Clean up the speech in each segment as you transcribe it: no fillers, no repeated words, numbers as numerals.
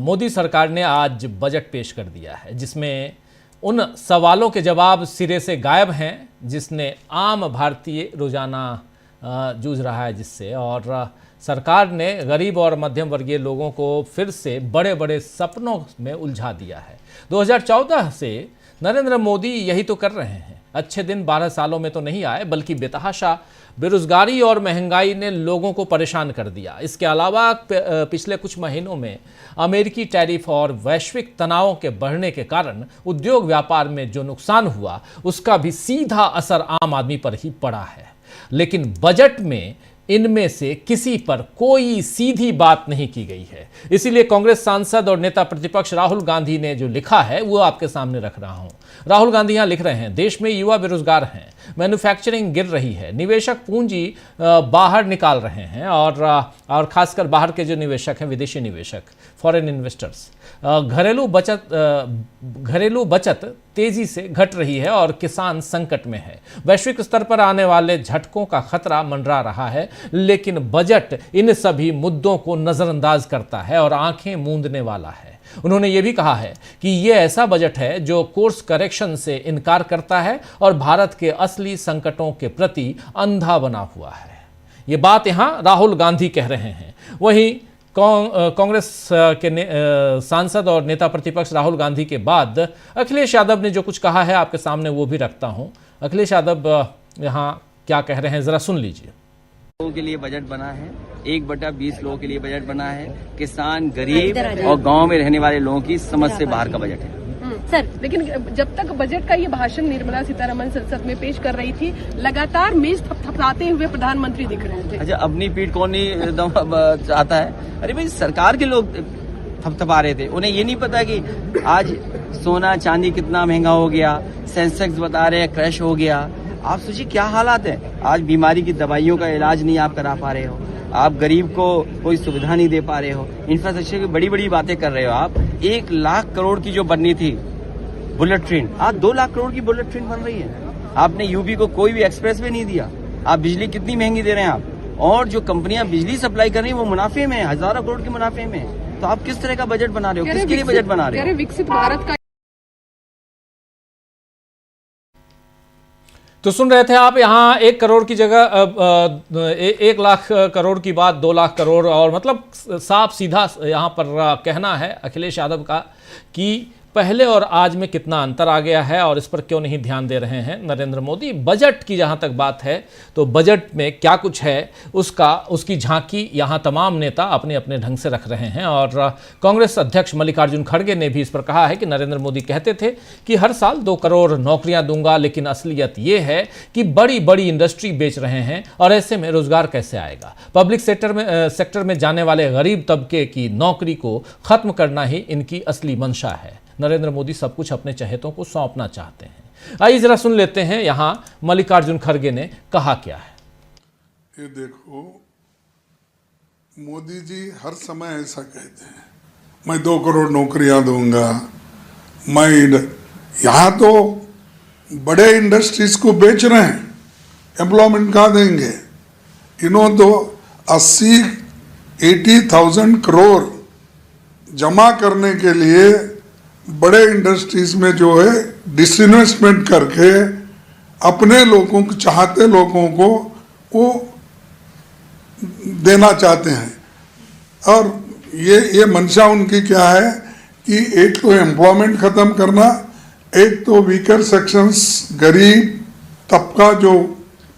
मोदी सरकार ने आज बजट पेश कर दिया है जिसमें उन सवालों के जवाब सिरे से गायब हैं जिसने आम भारतीय रोजाना जूझ रहा है जिससे, और सरकार ने गरीब और मध्यम वर्गीय लोगों को फिर से बड़े बड़े सपनों में उलझा दिया है। 2014 से नरेंद्र मोदी यही तो कर रहे हैं। अच्छे दिन 12 सालों में तो नहीं आए, बल्कि बेतहाशा बेरोजगारी और महंगाई ने लोगों को परेशान कर दिया। इसके अलावा पिछले कुछ महीनों में अमेरिकी टैरिफ और वैश्विक तनावों के बढ़ने के कारण उद्योग व्यापार में जो नुकसान हुआ उसका भी सीधा असर आम आदमी पर ही पड़ा है। लेकिन बजट में इनमें से किसी पर कोई सीधी बात नहीं की गई है। इसीलिए कांग्रेस सांसद और नेता प्रतिपक्ष राहुल गांधी ने जो लिखा है वो आपके सामने रख रहा हूं। राहुल गांधी यहां लिख रहे हैं, देश में युवा बेरोजगार हैं, मैन्युफैक्चरिंग गिर रही है, निवेशक पूंजी बाहर निकाल रहे हैं और खासकर बाहर के जो निवेशक हैं, विदेशी निवेशक, फॉरेन इन्वेस्टर्स, घरेलू बचत तेजी से घट रही है और किसान संकट में है। वैश्विक स्तर पर आने वाले झटकों का खतरा मंडरा रहा है, लेकिन बजट इन सभी मुद्दों को नजरअंदाज करता है और आंखें मूंदने वाला है। उन्होंने ये भी कहा है कि ये ऐसा बजट है जो कोर्स करेक्शन से इनकार करता है और भारत के असली संकटों के प्रति अंधा बना हुआ है। ये बात यहां राहुल गांधी कह रहे हैं। वहीं कांग्रेस के सांसद और नेता प्रतिपक्ष राहुल गांधी के बाद अखिलेश यादव ने जो कुछ कहा है आपके सामने वो भी रखता हूं। अखिलेश यादव यहां क्या कह रहे हैं, जरा सुन लीजिए। लोगों के लिए बजट बना है, 1/20 लोगों के लिए बजट बना है, किसान, गरीब और गांव में रहने वाले लोगों की समझ से बाहर का बजट है सर। लेकिन जब तक बजट का ये भाषण निर्मला सीतारमण संसद में पेश कर रही थी, लगातार मेज थपथपाते हुए प्रधानमंत्री दिख रहे थे। अच्छा, अपनी पीठ कौन नहीं चाहता है? अरे भाई, सरकार के लोग थपथपा रहे थे, उन्हें ये नहीं पता कि आज सोना चांदी कितना महंगा हो गया, सेंसेक्स बता रहे हैं क्रैश हो गया। आप सोचिए क्या हालात है। आज बीमारी की दवाइयों का इलाज नहीं आप करा पा रहे हो, आप गरीब को कोई सुविधा नहीं दे पा रहे हो, इंफ्रास्ट्रक्चर की बड़ी बड़ी बातें कर रहे हो। आप 1 लाख करोड़ की जो बननी थी बुलेट ट्रेन, आज 2 लाख करोड़ की बुलेट ट्रेन बन रही है। आपने यूपी को कोई भी एक्सप्रेस वे नहीं दिया। आप बिजली कितनी महंगी दे रहे हैं आप, और जो कंपनियां बिजली सप्लाई कर रही हैं वो मुनाफे में, हजारों करोड़ के मुनाफे में। तो आप किस तरह का बजट बना रहे हो, किसके लिए बजट बना रहे हो? विकसित भारत का तो सुन रहे थे आप, यहाँ 1 करोड़ की जगह 1 लाख करोड़ की बात 2 लाख करोड़, और मतलब साफ सीधा यहाँ पर कहना है अखिलेश यादव का कि पहले और आज में कितना अंतर आ गया है और इस पर क्यों नहीं ध्यान दे रहे हैं नरेंद्र मोदी। बजट की जहां तक बात है तो बजट में क्या कुछ है उसकी झांकी यहां तमाम नेता अपने अपने ढंग से रख रहे हैं। और कांग्रेस अध्यक्ष मल्लिकार्जुन खड़गे ने भी इस पर कहा है कि नरेंद्र मोदी कहते थे कि हर साल 2 करोड़ नौकरियां दूंगा, लेकिन असलियत ये है कि बड़ी बड़ी इंडस्ट्री बेच रहे हैं और ऐसे में रोजगार कैसे आएगा। पब्लिक सेक्टर में जाने वाले गरीब तबके की नौकरी को खत्म करना ही इनकी असली मंशा है। नरेंद्र मोदी सब कुछ अपने चहेतों को सौंपना चाहते हैं। आइए जरा सुन लेते हैं यहां मल्लिकार्जुन खड़गे ने कहा क्या है। ये देखो, मोदी जी हर समय ऐसा कहते हैं, मैं 2 करोड़ नौकरियां दूंगा। मैं यहां तो बड़े इंडस्ट्रीज को बेच रहे हैं, एम्प्लॉयमेंट कहाँ देंगे? इन्होंने तो 80,000 करोड़ जमा करने के लिए बड़े इंडस्ट्रीज में जो है डिसइन्वेस्टमेंट करके अपने लोगों को, चाहते लोगों को वो देना चाहते हैं। और ये मंशा उनकी क्या है कि एक तो एम्प्लॉयमेंट खत्म करना, एक तो वीकर सेक्शंस, गरीब तबका जो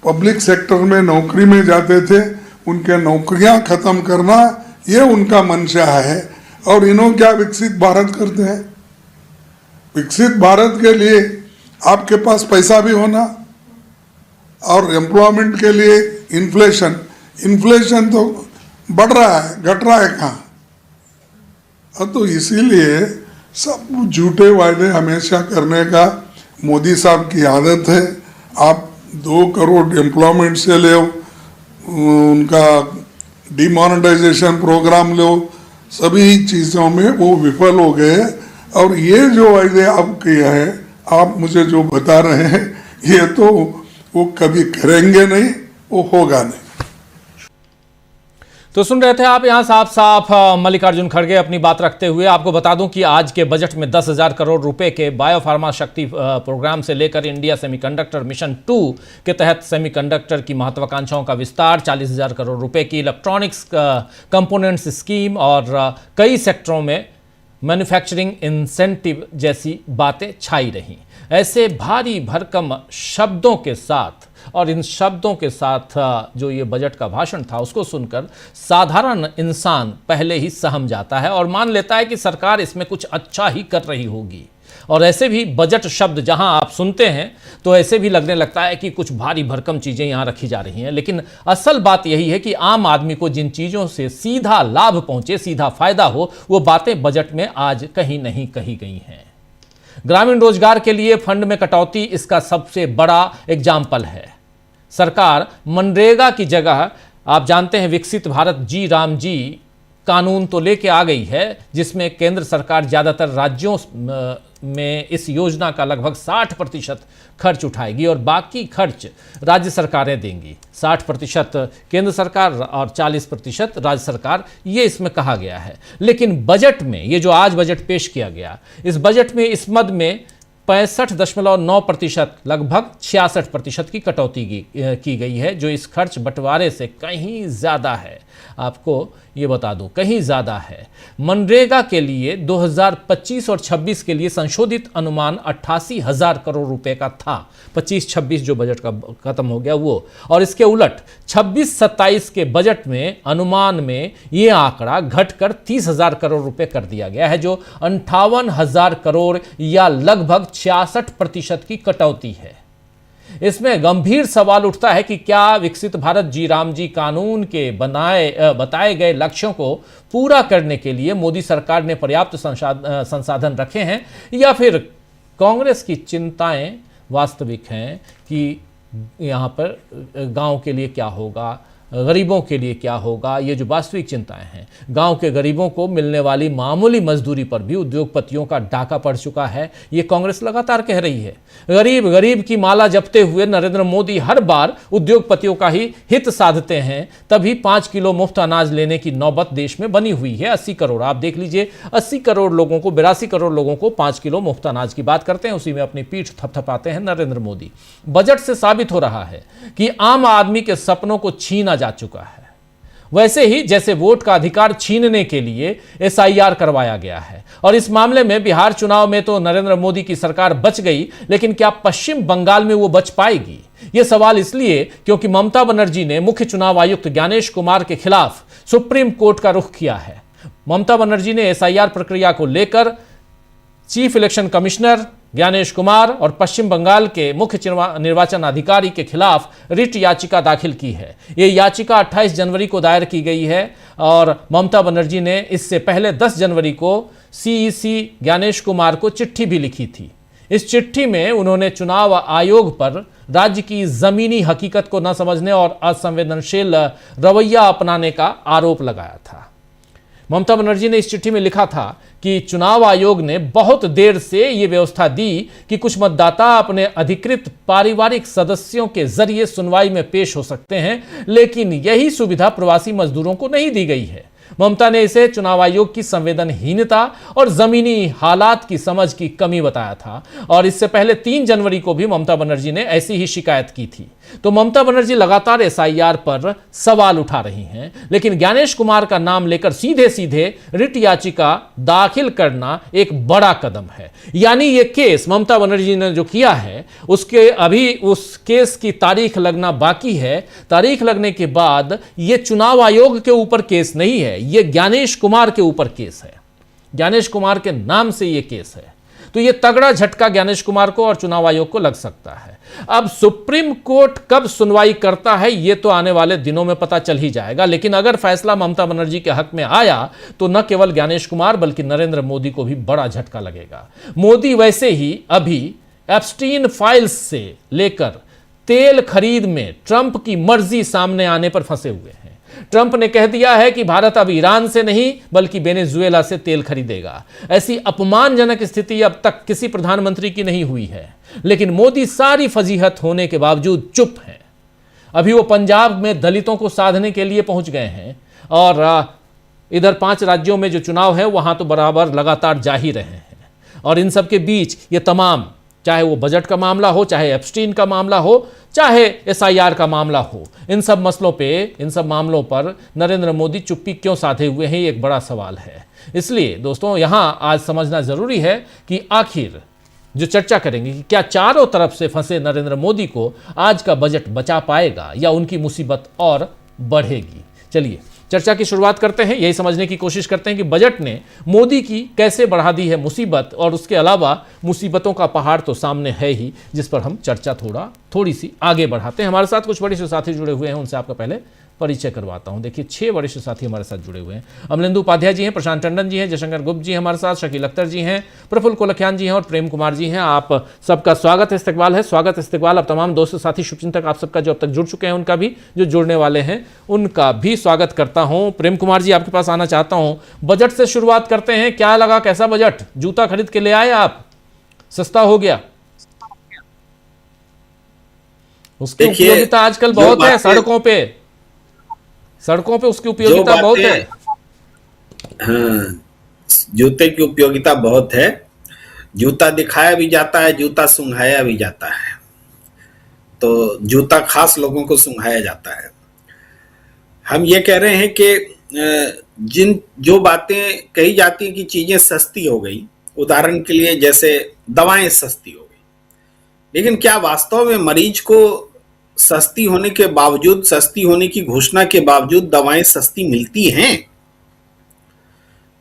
पब्लिक सेक्टर में नौकरी में जाते थे उनके नौकरियां खत्म करना, ये उनका मंशा है। और इन्हों क्या विकसित भारत करते हैं। विकसित भारत के लिए आपके पास पैसा भी होना, और एम्प्लॉयमेंट के लिए इन्फ्लेशन तो बढ़ रहा है, घट रहा है कहाँ। तो इसीलिए सब झूठे वायदे हमेशा करने का मोदी साहब की आदत है। आप 2 करोड़ एम्प्लॉयमेंट से ले, उनका डिमोनेटाइजेशन प्रोग्राम लो, सभी चीज़ों में वो विफल हो गए। और ये जो वायदे आप किया है, आप मुझे जो बता रहे हैं, ये तो वो कभी करेंगे नहीं, वो होगा नहीं। तो सुन रहे थे आप यहाँ साफ साफ मल्लिकार्जुन खड़गे अपनी बात रखते हुए। आपको बता दूं कि आज के बजट में 10,000 करोड़ रुपए के बायोफार्मा शक्ति प्रोग्राम से लेकर इंडिया सेमीकंडक्टर मिशन 2 के तहत सेमीकंडक्टर की महत्वाकांक्षाओं का विस्तार, 40,000 करोड़ रुपए की इलेक्ट्रॉनिक्स कंपोनेंट्स स्कीम और कई सेक्टरों में मैन्युफैक्चरिंग इंसेंटिव जैसी बातें छाई रहीं। ऐसे भारी भरकम शब्दों के साथ और इन शब्दों के साथ जो ये बजट का भाषण था उसको सुनकर साधारण इंसान पहले ही सहम जाता है और मान लेता है कि सरकार इसमें कुछ अच्छा ही कर रही होगी। और ऐसे भी बजट शब्द जहां आप सुनते हैं तो ऐसे भी लगने लगता है कि कुछ भारी भरकम चीजें यहां रखी जा रही हैं। लेकिन असल बात यही है कि आम आदमी को जिन चीजों से सीधा लाभ पहुंचे, सीधा फायदा हो, वो बातें बजट में आज कहीं नहीं कही गई हैं। ग्रामीण रोजगार के लिए फंड में कटौती इसका सबसे बड़ा एग्जाम्पल है। सरकार मनरेगा की जगह आप जानते हैं विकसित भारत जी राम जी कानून तो लेके आ गई है, जिसमें केंद्र सरकार ज्यादातर राज्यों में इस योजना का लगभग 60% खर्च उठाएगी और बाकी खर्च राज्य सरकारें देंगी। 60% केंद्र सरकार और 40% राज्य सरकार, ये इसमें कहा गया है। लेकिन बजट में ये जो आज बजट पेश किया गया, इस बजट में इस मद में 65.9% लगभग 66% की कटौती की गई है, जो इस खर्च बंटवारे से कहीं ज़्यादा है। आपको ये बता दूं, कहीं ज़्यादा है। मनरेगा के लिए 2025 और 26 के लिए संशोधित अनुमान 88,000 करोड़ रुपए का था। 25-26 जो बजट का खत्म हो गया वो, और इसके उलट 26-27 के बजट में अनुमान में ये आंकड़ा घटकर 30,000 करोड़ रुपए कर दिया गया है, जो 58,000 करोड़ या लगभग 66% की कटौती है। इसमें गंभीर सवाल उठता है कि क्या विकसित भारत जी राम जी कानून के बताए गए लक्ष्यों को पूरा करने के लिए मोदी सरकार ने पर्याप्त संसाधन रखे हैं, या फिर कांग्रेस की चिंताएं वास्तविक हैं कि यहाँ पर गांव के लिए क्या होगा, गरीबों के लिए क्या होगा। ये जो वास्तविक चिंताएं हैं, गांव के गरीबों को मिलने वाली मामूली मजदूरी पर भी उद्योगपतियों का डाका पड़ चुका है, ये कांग्रेस लगातार कह रही है। गरीब गरीब की माला जपते हुए नरेंद्र मोदी हर बार उद्योगपतियों का ही हित साधते हैं, तभी 5 किलो मुफ्त अनाज लेने की नौबत देश में बनी हुई है। 80 करोड़, आप देख लीजिए, 80 करोड़ लोगों को, 82 करोड़ लोगों को 5 किलो मुफ्त अनाज की बात करते हैं, उसी में अपनी पीठ थपथपाते हैं नरेंद्र मोदी। बजट से साबित हो रहा है कि आम आदमी के सपनों को छीना जा चुका है, वैसे ही जैसे वोट का अधिकार छीनने के लिए SIR करवाया गया है। और इस मामले में बिहार चुनाव में तो नरेंद्र मोदी की सरकार बच गई, लेकिन क्या पश्चिम बंगाल में वो बच पाएगी? यह सवाल इसलिए क्योंकि ममता बनर्जी ने मुख्य चुनाव आयुक्त ज्ञानेश कुमार के खिलाफ सुप्रीम कोर्ट का रुख किया है। ममता बनर्जी ने SIR प्रक्रिया को लेकर chief election commissioner Gyanesh Kumar और पश्चिम बंगाल के मुख्य निर्वाचन अधिकारी के खिलाफ रिट याचिका दाखिल की है। ये याचिका 28 जनवरी को दायर की गई है और ममता बनर्जी ने इससे पहले 10 जनवरी को CEC ज्ञानेश कुमार को चिट्ठी भी लिखी थी। इस चिट्ठी में उन्होंने चुनाव आयोग पर राज्य की जमीनी हकीकत को न समझने और असंवेदनशील रवैया अपनाने का आरोप लगाया था। ममता बनर्जी ने इस चिट्ठी में लिखा था कि चुनाव आयोग ने बहुत देर से ये व्यवस्था दी कि कुछ मतदाता अपने अधिकृत पारिवारिक सदस्यों के जरिए सुनवाई में पेश हो सकते हैं, लेकिन यही सुविधा प्रवासी मजदूरों को नहीं दी गई है। ममता ने इसे चुनाव आयोग की संवेदनहीनता और जमीनी हालात की समझ की कमी बताया था, और इससे पहले 3 जनवरी को भी ममता बनर्जी ने ऐसी ही शिकायत की थी। तो ममता बनर्जी लगातार SIR पर सवाल उठा रही हैं, लेकिन ज्ञानेश कुमार का नाम लेकर सीधे सीधे रिट याचिका दाखिल करना एक बड़ा कदम है। यानी ये केस ममता बनर्जी ने जो किया है, उसके अभी उस केस की तारीख लगना बाकी है। तारीख लगने के बाद ये चुनाव आयोग के ऊपर केस नहीं है, ये ज्ञानेश कुमार के ऊपर केस है। ज्ञानेश कुमार के नाम से ये केस है। तो ये तगड़ा झटका ज्ञानेश कुमार को और चुनाव आयोग को लग सकता है। अब सुप्रीम कोर्ट कब सुनवाई करता है ये तो आने वाले दिनों में पता चल ही जाएगा, लेकिन अगर फैसला ममता बनर्जी के हक में आया तो न केवल ज्ञानेश कुमार बल्कि नरेंद्र मोदी को भी बड़ा झटका लगेगा। मोदी वैसे ही अभी एप्स्टीन फाइल्स से लेकर तेल खरीद में ट्रंप की मर्जी सामने आने पर फंसे हुए हैं। ट्रंप ने कह दिया है कि भारत अब ईरान से नहीं बल्कि वेनेजुएला से तेल खरीदेगा। ऐसी अपमानजनक स्थिति अब तक किसी प्रधानमंत्री की नहीं हुई है, लेकिन मोदी सारी फजीहत होने के बावजूद चुप हैं। अभी वो पंजाब में दलितों को साधने के लिए पहुंच गए हैं। और इधर 5 राज्यों में जो चुनाव है वहां तो बराबर लगातार जा ही रहे हैं। और इन सब के बीच ये तमाम, चाहे वो बजट का मामला हो, चाहे एप्स्टीन का मामला हो, चाहे SIR का मामला हो, इन सब मसलों पे, इन सब मामलों पर नरेंद्र मोदी चुप्पी क्यों साधे हुए हैं, ये एक बड़ा सवाल है। इसलिए दोस्तों यहां आज समझना जरूरी है कि आखिर जो चर्चा करेंगे कि क्या चारों तरफ से फंसे नरेंद्र मोदी को आज का बजट बचा पाएगा या उनकी मुसीबत और बढ़ेगी। चलिए चर्चा की शुरुआत करते हैं, यही समझने की कोशिश करते हैं कि बजट ने मोदी की कैसे बढ़ा दी है मुसीबत, और उसके अलावा मुसीबतों का पहाड़ तो सामने है ही, जिस पर हम चर्चा थोड़ी सी आगे बढ़ाते हैं। हमारे साथ कुछ वरिष्ठ साथी जुड़े हुए हैं, उनसे आपका पहले परिचय करवाता हूं। देखिए 6 वरिष्ठ साथी हमारे साथ जुड़े हुए हैं। अमलेंदु उपाध्याय जी हैं, प्रशांत टंडन जी हैं, जयशंकर गुप्त जी हमारे साथ, शकील अख्तर जी हैं, प्रफुल्ल कोलखियान जी हैं और प्रेम कुमार जी हैं। आप सबका स्वागत इस्तकबाल है, स्वागत इस्तकबाल। अब तमाम दोस्त साथी शुभचिंतक आप सबका जो अब तक जुड़ चुके हैं उनका भी, जो जुड़ने वाले हैं उनका भी स्वागत करता हूं। प्रेम कुमार जी आपके पास आना चाहता हूं। बजट से शुरुआत करते हैं, क्या लगा, कैसा बजट? जूता खरीद के ले आए आप? सस्ता हो गया? उसकी उपयोगिता आजकल बहुत है, सड़कों पे उसकी उपयोगिता बहुत है। हाँ, जूते की उपयोगिता बहुत है। जूता दिखाया भी जाता है, जूता सुंघाया भी जाता है। तो जूता खास लोगों को सुंघाया जाता है। हम ये कह रहे हैं कि जो बातें कही जाती हैं कि चीजें सस्ती हो गई, उदाहरण के लिए जैसे दवाएं सस्ती हो गई, लेकिन क्या वास्तव में मरीज को सस्ती होने के बावजूद, सस्ती होने की घोषणा के बावजूद दवाएं सस्ती मिलती हैं?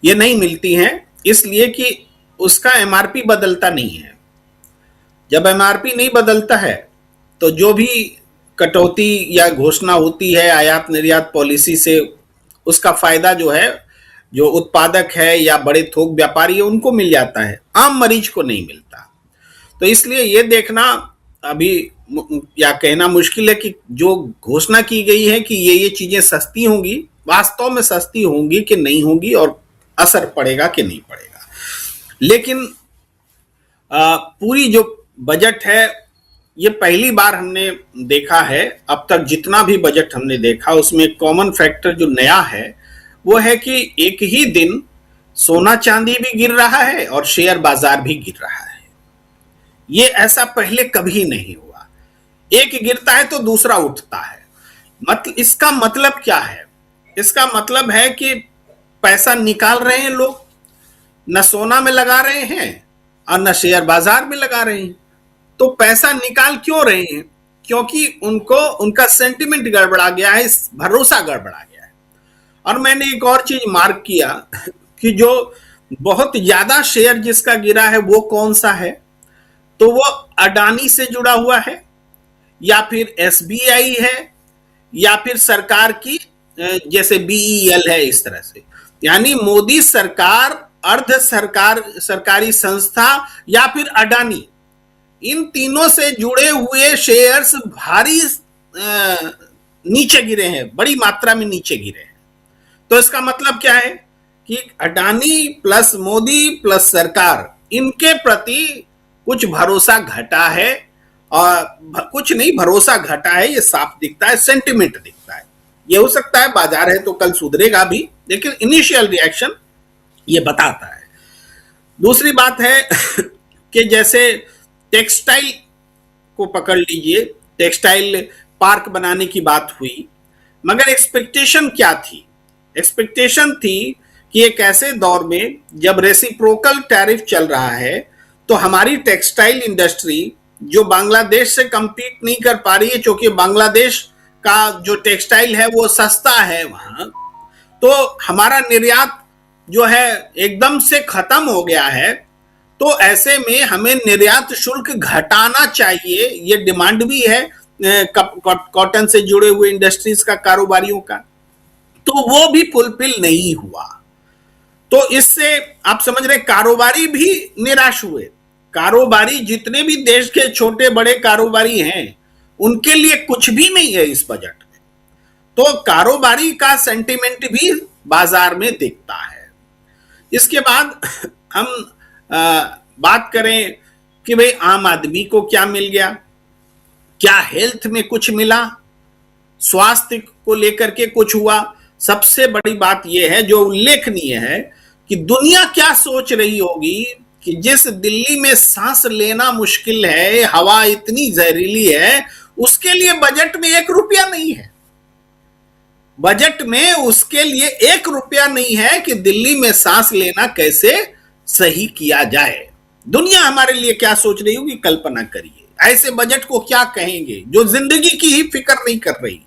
ये नहीं मिलती हैं, इसलिए कि उसका MRP बदलता नहीं है। जब MRP नहीं बदलता है तो जो भी कटौती या घोषणा होती है आयात निर्यात पॉलिसी से, उसका फायदा जो है, जो उत्पादक है या बड़े थोक व्यापारी है उनको मिल जाता है, आम मरीज को नहीं मिलता। तो इसलिए ये देखना अभी या कहना मुश्किल है कि जो घोषणा की गई है कि ये चीजें सस्ती होंगी, वास्तव में सस्ती होंगी कि नहीं होंगी और असर पड़ेगा कि नहीं पड़ेगा। लेकिन पूरी जो बजट है, ये पहली बार हमने देखा है, अब तक जितना भी बजट हमने देखा उसमें कॉमन फैक्टर जो नया है वो है कि एक ही दिन सोना चांदी भी गिर रहा है और शेयर बाजार भी गिर रहा है। ये ऐसा पहले कभी नहीं हुआ। एक गिरता है तो दूसरा उठता है। इसका मतलब क्या है? इसका मतलब है कि पैसा निकाल रहे हैं लोग, न सोना में लगा रहे हैं और न शेयर बाजार में लगा रहे हैं। तो पैसा निकाल क्यों रहे हैं? क्योंकि उनका सेंटिमेंट गड़बड़ा गया है, भरोसा गड़बड़ा गया है। और मैंने एक और चीज मार्क किया कि जो बहुत ज्यादा शेयर जिसका गिरा है वो कौन सा है? तो वो अडानी से जुड़ा हुआ है, या फिर SBI है, या फिर सरकार की जैसे BEL है, इस तरह से। यानी मोदी सरकार, अर्ध सरकारी संस्था या फिर अडानी, इन तीनों से जुड़े हुए शेयर्स भारी नीचे गिरे हैं, बड़ी मात्रा में नीचे गिरे हैं। तो इसका मतलब क्या है कि अडानी प्लस मोदी प्लस सरकार, इनके प्रति कुछ भरोसा घटा है, और कुछ नहीं, भरोसा घटा है, ये साफ दिखता है, सेंटिमेंट दिखता है। ये हो सकता है बाजार है तो कल सुधरेगा भी, लेकिन इनिशियल रिएक्शन ये बताता है। दूसरी बात है कि जैसे टेक्सटाइल को पकड़ लीजिए, टेक्सटाइल पार्क बनाने की बात हुई, मगर एक्सपेक्टेशन क्या थी? एक्सपेक्टेशन थी कि एक ऐसे दौर में जब रेसिप्रोकल टैरिफ चल रहा है तो हमारी टेक्सटाइल इंडस्ट्री जो बांग्लादेश से compete नहीं कर पा रही है, क्योंकि बांग्लादेश का जो टेक्सटाइल है वो सस्ता है वहां, तो हमारा निर्यात जो है एकदम से खत्म हो गया है। तो ऐसे में हमें निर्यात शुल्क घटाना चाहिए, ये डिमांड भी है कॉटन से जुड़े हुए इंडस्ट्रीज का, कारोबारियों का। तो वो भी फुलफिल नहीं हुआ। तो इससे आप समझ रहे, कारोबारी भी निराश हुए। कारोबारी, जितने भी देश के छोटे बड़े कारोबारी हैं, उनके लिए कुछ भी नहीं है इस बजट में। तो कारोबारी का सेंटिमेंट भी बाजार में दिखता है। इसके बाद हम बात करें कि भाई आम आदमी को क्या मिल गया, क्या हेल्थ में कुछ मिला, स्वास्थ्य को लेकर के कुछ हुआ। सबसे बड़ी बात यह है जो उल्लेखनीय है कि दुनिया क्या सोच रही होगी कि जिस दिल्ली में सांस लेना मुश्किल है, हवा इतनी जहरीली है, उसके लिए बजट में 1 रुपया नहीं है। बजट में उसके लिए 1 रुपया नहीं है कि दिल्ली में सांस लेना कैसे सही किया जाए। दुनिया हमारे लिए क्या सोच रही होगी, कल्पना करिए। ऐसे बजट को क्या कहेंगे जो जिंदगी की ही फिक्र नहीं कर रही है।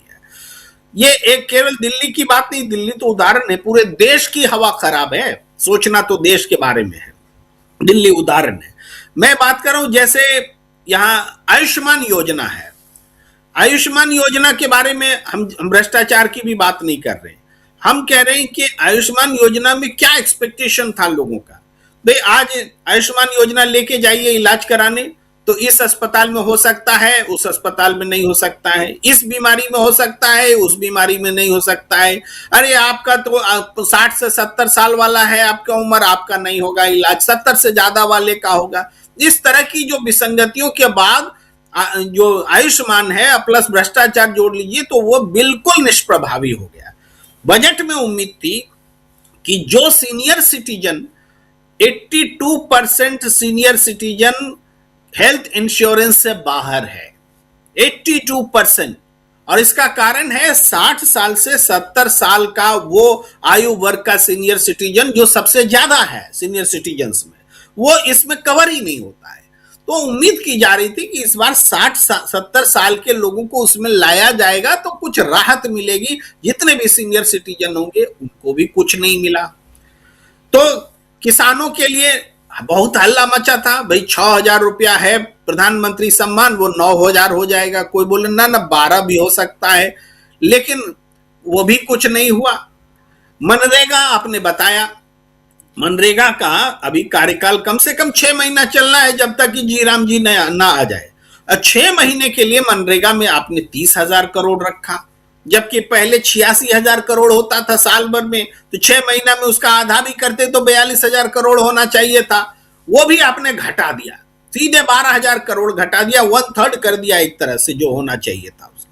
ये एक केवल दिल्ली की बात नहीं, दिल्ली तो उदाहरण है, पूरे देश की हवा खराब है। सोचना तो देश के बारे में है, दिल्ली उदाहरण है। मैं बात कर रहा हूं जैसे यहां आयुष्मान योजना है। आयुष्मान योजना के बारे में हम भ्रष्टाचार की भी बात नहीं कर रहे, हम कह रहे हैं कि आयुष्मान योजना में क्या एक्सपेक्टेशन था लोगों का। भाई आज आयुष्मान योजना लेके जाइए इलाज कराने, तो इस अस्पताल में हो सकता है, उस अस्पताल में नहीं हो सकता है, इस बीमारी में हो सकता है, उस बीमारी में नहीं हो सकता है। अरे आपका तो 60 से 70 साल वाला है आपका उम्र, आपका नहीं होगा इलाज, 70 से ज्यादा वाले का होगा। इस तरह की जो विसंगतियों के बाद जो आयुष्मान है प्लस भ्रष्टाचार जोड़ लीजिए तो वो बिल्कुल निष्प्रभावी हो गया। बजट में उम्मीद थी कि जो senior citizen 82% senior citizen health insurance से बाहर है, 82%, और इसका कारण है 60 साल से 70 साल का वो आयु वर्ग का सीनियर सिटीजन जो सबसे ज्यादा है सीनियर सिटीजन्स में, वो इसमें कवर ही नहीं होता है। तो उम्मीद की जा रही थी कि इस बार 60-70 साल के लोगों को उसमें लाया जाएगा तो कुछ राहत मिलेगी, जितने भी सीनियर सिटीजन होंगे उनको भी कुछ नहीं मिला। तो किसानों के लिए बहुत हल्ला मचा था, भाई 6,000 रुपया है प्रधानमंत्री सम्मान, वो 9,000 हो जाएगा। कोई बोले ना 12 भी हो सकता है, लेकिन वो भी कुछ नहीं हुआ। मनरेगा आपने बताया, मनरेगा का अभी कार्यकाल कम से कम 6 महीना चलना है जब तक कि जी राम जी ना आ जाए। 6 महीने के लिए मनरेगा में आपने 30,000 करोड़ रखा, जबकि पहले 86,000 करोड़ होता था साल भर में, तो 6 महीना में उसका आधा भी करते तो 42,000 करोड़ होना चाहिए था, वो भी आपने घटा दिया, सीधे 12,000 करोड़ घटा दिया, 1/3 कर दिया एक तरह से जो होना चाहिए था उसका।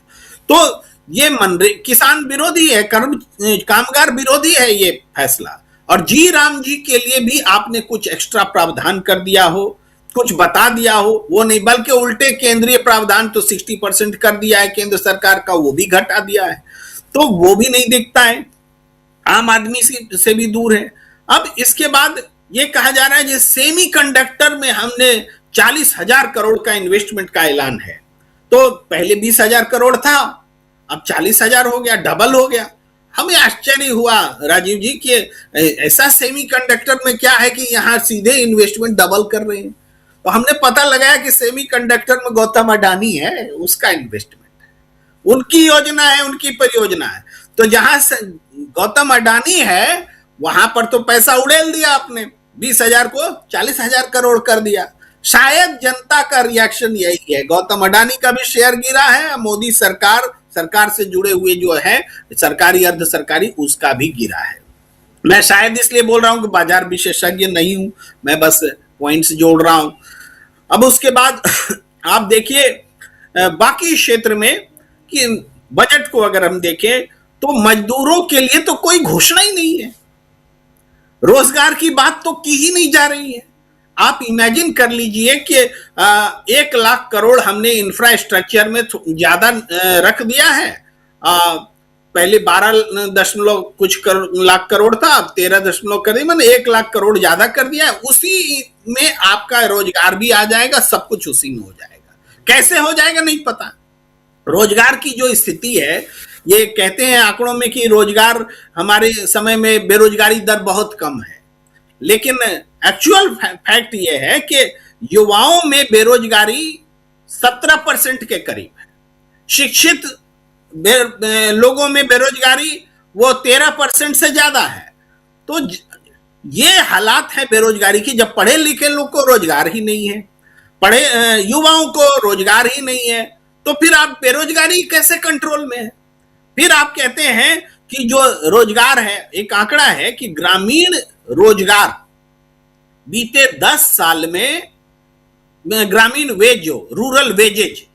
तो ये किसान विरोधी है, कामगार विरोधी है ये फैसला। और जी राम जी के लिए भी आपने कुछ एक्स्ट्रा प्रावधान कर दिया हो, कुछ बता दिया हो, वो नहीं, बल्कि उल्टे केंद्रीय प्रावधान तो 60% कर दिया है केंद्र सरकार का, वो भी घटा दिया है, तो वो भी नहीं दिखता है, आम आदमी से भी दूर है। अब इसके बाद ये कहा जा रहा है कि सेमी कंडक्टर में हमने 40,000 करोड़ का इन्वेस्टमेंट का ऐलान है। तो पहले 20,000 करोड़ था, अब 40,000 हो गया, डबल हो गया। हमें आश्चर्य हुआ राजीव जी कि ऐसा सेमी कंडक्टर में क्या है कि यहाँ सीधे इन्वेस्टमेंट डबल कर रहे हैं। तो हमने पता लगाया कि सेमी कंडक्टर में गौतम अडानी है, उसका इन्वेस्टमेंट है, उनकी योजना है, उनकी परियोजना है। तो जहां गौतम अडानी है वहां पर तो पैसा उड़ेल दिया आपने, 20,000 को 40,000 करोड़ कर दिया। शायद जनता का रिएक्शन यही है, गौतम अडानी का भी शेयर गिरा है, मोदी सरकार से जुड़े हुए जो है सरकारी अर्ध सरकारी उसका भी गिरा है। मैं शायद इसलिए बोल रहा हूं कि बाजार विशेषज्ञ नहीं हूं, मैं बस पॉइंट्स जोड़ रहा हूं। अब उसके बाद आप देखिए बाकी क्षेत्र में कि बजट को अगर हम देखें तो मजदूरों के लिए तो कोई घोषणा ही नहीं है, रोजगार की बात तो की ही नहीं जा रही है। आप इमेजिन कर लीजिए कि 1 लाख करोड़ हमने इंफ्रास्ट्रक्चर में ज्यादा रख दिया है। पहले 12 कुछ लाख करोड़ था, अब 13 करीबन 1 लाख करोड़ ज्यादा कर दिया है। उसी में आपका रोजगार भी आ जाएगा, सब कुछ उसी में हो जाएगा। कैसे हो जाएगा नहीं पता। रोजगार की जो स्थिति है, ये कहते हैं आंकड़ों में कि रोजगार हमारे समय में बेरोजगारी दर बहुत कम है, लेकिन एक्चुअल फैक्ट ये है कि युवाओं में बेरोजगारी 17% के करीब है, शिक्षित लोगों में बेरोजगारी वो 13% से ज्यादा है। तो ये हालात है बेरोजगारी की, जब पढ़े लिखे लोग को रोजगार ही नहीं है, पढ़े युवाओं को रोजगार ही नहीं है, तो फिर आप बेरोजगारी कैसे कंट्रोल में है। फिर आप कहते हैं कि जो रोजगार है, एक आंकड़ा है कि ग्रामीण रोजगार बीते 10 साल में ग्रामीण वेज जो रूरल वेजेज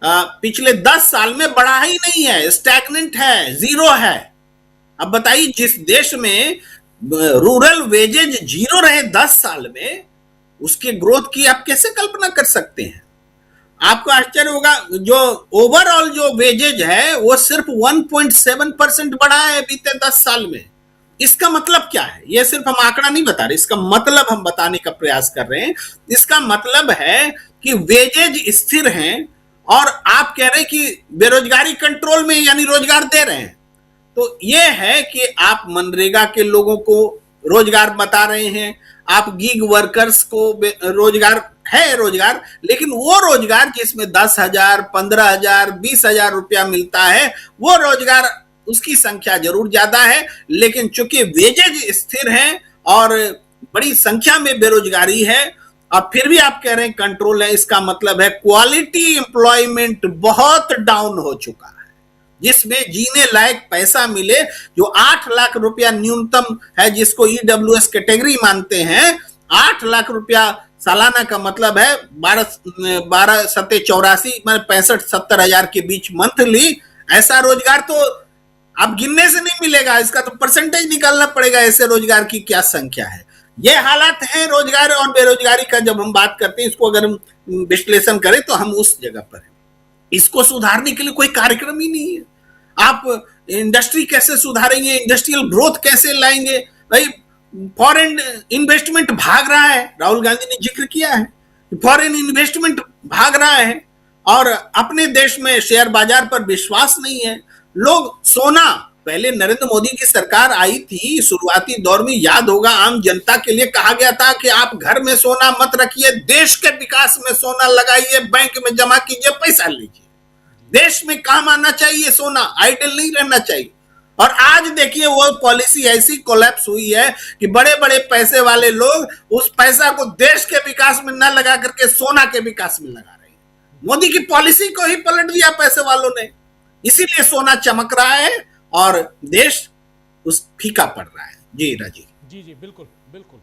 पिछले 10 साल में बढ़ा ही नहीं है, स्टैग्नेंट है, जीरो है। अब बताइए, जिस देश में रूरल वेजेज जीरो रहे 10 साल में, उसके ग्रोथ की आप कैसे कल्पना कर सकते हैं? आपको आश्चर्य होगा, जो ओवरऑल जो वेजेज है वो सिर्फ 1.7% बढ़ा है बीते 10 साल में। इसका मतलब क्या है? ये सिर्फ हम आंकड़ा नहीं बता रहे, इसका मतलब हम बताने का प्रयास कर रहे हैं। इसका मतलब है कि वेजेज स्थिर हैं और आप कह रहे हैं कि बेरोजगारी कंट्रोल में, यानी रोजगार दे रहे हैं। तो ये है कि आप मनरेगा के लोगों को रोजगार बता रहे हैं, आप गीग वर्कर्स को रोजगार है रोजगार, लेकिन वो रोजगार जिसमें 10,000, 15,000, 20,000 रुपया मिलता है, वो रोजगार, उसकी संख्या जरूर ज्यादा है, लेकिन चूंकि वेजेज स्थिर हैं और बड़ी संख्या में बेरोजगारी है, अब फिर भी आप कह रहे हैं कंट्रोल है। इसका मतलब है क्वालिटी एम्प्लॉयमेंट बहुत डाउन हो चुका है, जिसमें जीने लायक पैसा मिले, जो 8 लाख रुपया न्यूनतम है, जिसको ईडब्ल्यूएस कैटेगरी मानते हैं। 8 लाख रुपया सालाना का मतलब है 12 सत्ते 84, मतलब 65-70 हजार के बीच मंथली। ऐसा रोजगार तो आप गिनने से नहीं मिलेगा, इसका तो परसेंटेज निकालना पड़ेगा, ऐसे रोजगार की क्या संख्या है। ये हालात है रोजगार और बेरोजगारी का। जब हम बात करते हैं, इसको अगर हम विश्लेषण करें तो हम उस जगह पर हैं। इसको सुधारने के लिए कोई कार्यक्रम ही नहीं है। आप इंडस्ट्री कैसे सुधारेंगे, इंडस्ट्रियल ग्रोथ कैसे लाएंगे? भाई, फॉरेन इन्वेस्टमेंट भाग रहा है, राहुल गांधी ने जिक्र किया है, फॉरेन इन्वेस्टमेंट भाग रहा है और अपने देश में शेयर बाजार पर विश्वास नहीं है। लोग सोना, पहले नरेंद्र मोदी की सरकार आई थी, शुरुआती दौर में याद होगा, आम जनता के लिए कहा गया था कि आप घर में सोना मत रखिए, देश के विकास में सोना लगाइए, बैंक में जमा कीजिए, पैसा लीजिए। देश में काम आना चाहिए सोना, आइडल नहीं रहना चाहिए। और आज देखिए वो पॉलिसी ऐसी कोलैप्स हुई है कि बड़े बड़े पैसे वाले लोग उस पैसा को देश के विकास में न लगा करके सोना के विकास में लगा रहे हैं। मोदी की पॉलिसी को ही पलट दिया पैसे वालों ने, इसीलिए सोना चमक रहा है और देश उस फीका पड़ रहा है। जी राजीव जी जी बिल्कुल बिल्कुल।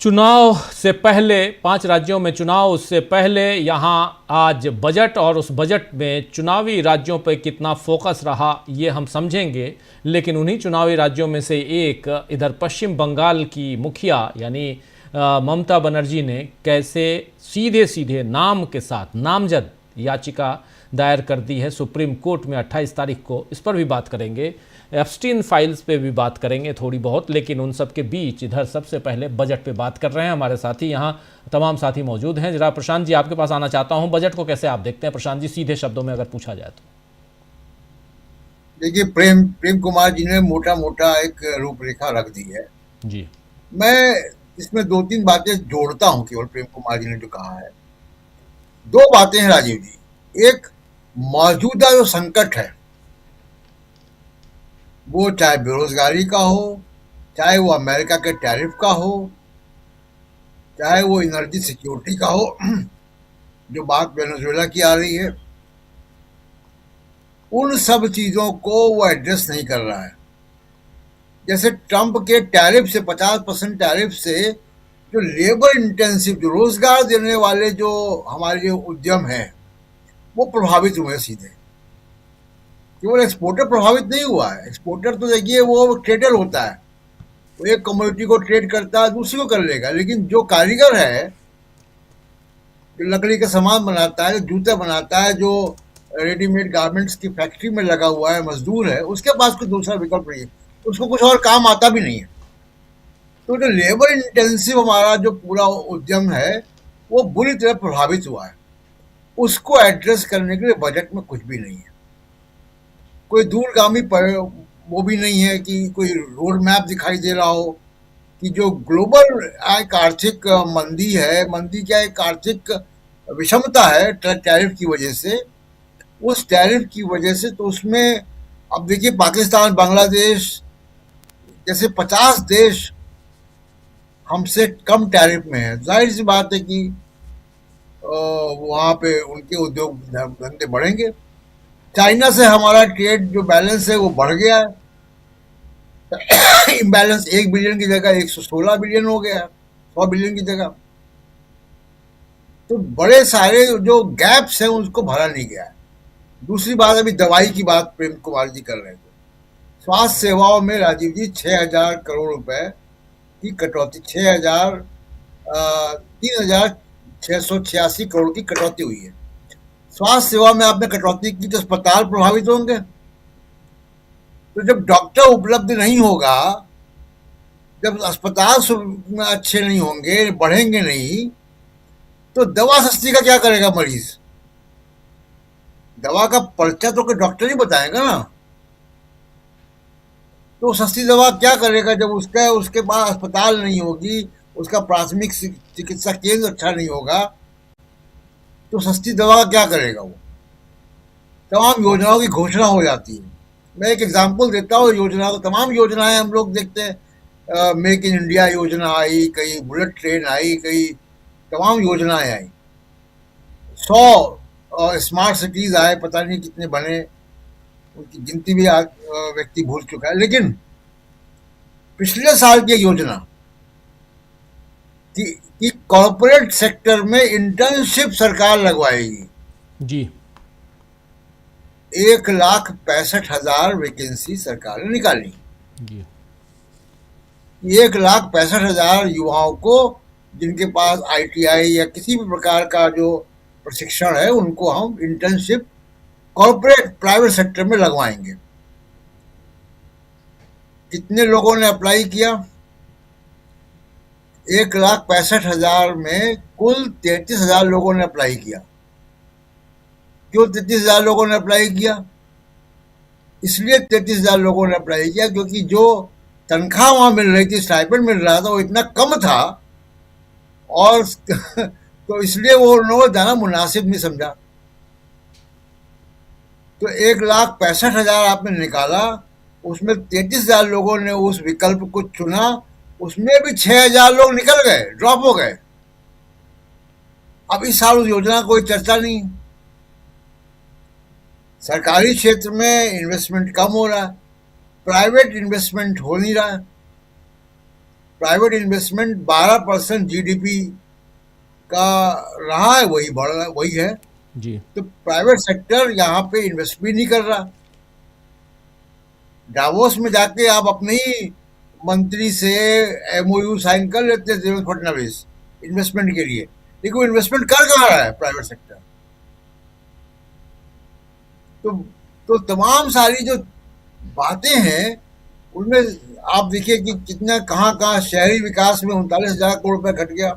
चुनाव से पहले 5 राज्यों में चुनाव, उससे पहले यहाँ आज बजट, और उस बजट में चुनावी राज्यों पर कितना फोकस रहा ये हम समझेंगे। लेकिन उन्हीं चुनावी राज्यों में से एक इधर पश्चिम बंगाल की मुखिया यानी ममता बनर्जी ने कैसे सीधे सीधे नाम के साथ नामजद याचिका दायर कर दी है सुप्रीम कोर्ट में 28 तारीख को। इस पर भी बात करेंगे, एप्स्टीन फाइल्स पे भी बात करेंगे थोड़ी बहुत। लेकिन उन सब के बीच इधर सबसे पहले बजट पे बात कर रहे हैं हमारे साथी, यहाँ तमाम साथी मौजूद हैं। जरा प्रशांत जी आपके पास आना चाहता हूँ, बजट को कैसे आप देखते हैं प्रशांत जी, सीधे शब्दों में अगर पूछा जाए तो? देखिए, प्रेम कुमार जी ने मोटा मोटा एक रूपरेखा रख दी है जी। मैं इसमें 2-3 बातें जोड़ता हूँ केवल प्रेम कुमार जी ने जो कहा है। 2 बातें हैं राजीव जी। एक, मौजूदा जो संकट है, वो चाहे बेरोजगारी का हो, चाहे वो अमेरिका के टैरिफ का हो, चाहे वो एनर्जी सिक्योरिटी का हो, जो बात वेनेजुएला की आ रही है, उन सब चीजों को वो एड्रेस नहीं कर रहा है। जैसे ट्रंप के टैरिफ से 50% टैरिफ से जो लेबर इंटेंसिव, जो रोजगार देने वाले जो हमारे जो उद्यम हैं, वो प्रभावित हुए सीधे। केवल एक्सपोर्टर प्रभावित नहीं हुआ है। एक्सपोर्टर तो देखिए वो ट्रेडर होता है, वो एक कमोडिटी को ट्रेड करता है, दूसरी को कर लेगा। लेकिन जो कारीगर है, जो लकड़ी का सामान बनाता है, जो जूते बनाता है, जो रेडीमेड गारमेंट्स की फैक्ट्री में लगा हुआ है, मजदूर है, उसके पास कोई दूसरा विकल्प नहीं है, उसको कुछ और काम आता भी नहीं है। तो जो लेबर इंटेंसिव हमारा जो पूरा उद्यम है, वो बुरी तरह प्रभावित हुआ है। उसको एड्रेस करने के लिए बजट में कुछ भी नहीं है। कोई दूरगामी वो भी नहीं है कि कोई रोड मैप दिखाई दे रहा हो कि जो ग्लोबल एक आर्थिक मंदी है, मंदी क्या एक आर्थिक विषमता है टैरिफ की वजह से, उस टैरिफ की वजह से, तो उसमें अब देखिए पाकिस्तान, बांग्लादेश जैसे 50 देश हमसे कम टैरिफ में है। जाहिर सी बात है कि वहाँ पे उनके उद्योग धंधे बढ़ेंगे। चाइना से हमारा ट्रेड जो बैलेंस है वो बढ़ गया है, इम्बैलेंस 1 बिलियन की जगह 116 बिलियन हो गया, 100 बिलियन की जगह। तो बड़े सारे जो गैप्स हैं उसको भरा नहीं गया है। दूसरी बात, अभी दवाई की बात प्रेम कुमार जी कर रहे थे, स्वास्थ्य सेवाओं में राजीव जी 6,000 करोड़ रुपए की कटौती, 3,686 करोड़ की कटौती हुई है। स्वास्थ्य सेवा में आपने कटौती की तो अस्पताल प्रभावित होंगे। तो जब डॉक्टर उपलब्ध नहीं होगा, जब अस्पताल अच्छे नहीं होंगे, बढ़ेंगे नहीं, तो दवा सस्ती का क्या करेगा मरीज? दवा का पर्चा तो डॉक्टर ही बताएगा ना। तो सस्ती दवा क्या करेगा जब उसके पास अस्पताल नहीं होगी, उसका प्राथमिक चिकित्सा केंद्र अच्छा नहीं होगा, तो सस्ती दवा का क्या करेगा वो? तमाम योजनाओं की घोषणा हो जाती है। मैं एक एग्जांपल देता हूँ योजना को। तमाम योजनाएं हम लोग देखते हैं, मेक इन इंडिया योजना आई, कई बुलेट ट्रेन आई, कई तमाम योजनाएं आई, 100 स्मार्ट सिटीज आए, पता नहीं कितने बने, उनकी गिनती भी व्यक्ति भूल चुका है। लेकिन पिछले साल की योजना कि कॉर्पोरेट सेक्टर में इंटर्नशिप सरकार लगवाएगी। जी। 1,65,000 वैकेंसी सरकार ने निकाली। जी। 1,65,000 युवाओं को, जिनके पास ITI या किसी भी प्रकार का जो प्रशिक्षण है, उनको हम इंटर्नशिप कॉर्पोरेट प्राइवेट सेक्टर में लगवाएंगे। कितने लोगों ने अप्लाई किया? 1,65,000 में कुल 33,000 लोगों ने अप्लाई किया। क्यों 33,000 लोगों ने अप्लाई किया? इसलिए 33,000 लोगों ने अप्लाई किया क्योंकि जो तनख्वाह वहां मिल रही थी, स्टाइपेंड मिल रहा था, वो इतना कम था, और तो इसलिए वो उन्होंने जाना मुनासिब नहीं समझा। तो 1,65,000 आपने निकाला, उसमें 33,000 लोगों ने उस विकल्प को चुना, उसमें भी 6,000 लोग निकल गए, ड्रॉप हो गए। अब इस साल उस योजना कोई चर्चा नहीं। सरकारी क्षेत्र में इन्वेस्टमेंट कम हो रहा है, प्राइवेट इन्वेस्टमेंट हो नहीं रहा है। प्राइवेट इन्वेस्टमेंट 12% GDP का रहा है, वही बढ़ रहा है, वही है जी। तो प्राइवेट सेक्टर यहाँ पे इन्वेस्ट भी नहीं कर रहा। डावोस में जाके आप अपने ही मंत्री से MOU साइन कर लेते हैं देवेंद्र फडणवीस इन्वेस्टमेंट के लिए, लेकिन वो इन्वेस्टमेंट कर कहाँ रहा है प्राइवेट सेक्टर? तो तमाम सारी जो बातें हैं उनमें आप देखिए कि कितना कहाँ शहरी विकास में 39,000 करोड़ रुपए घट गया।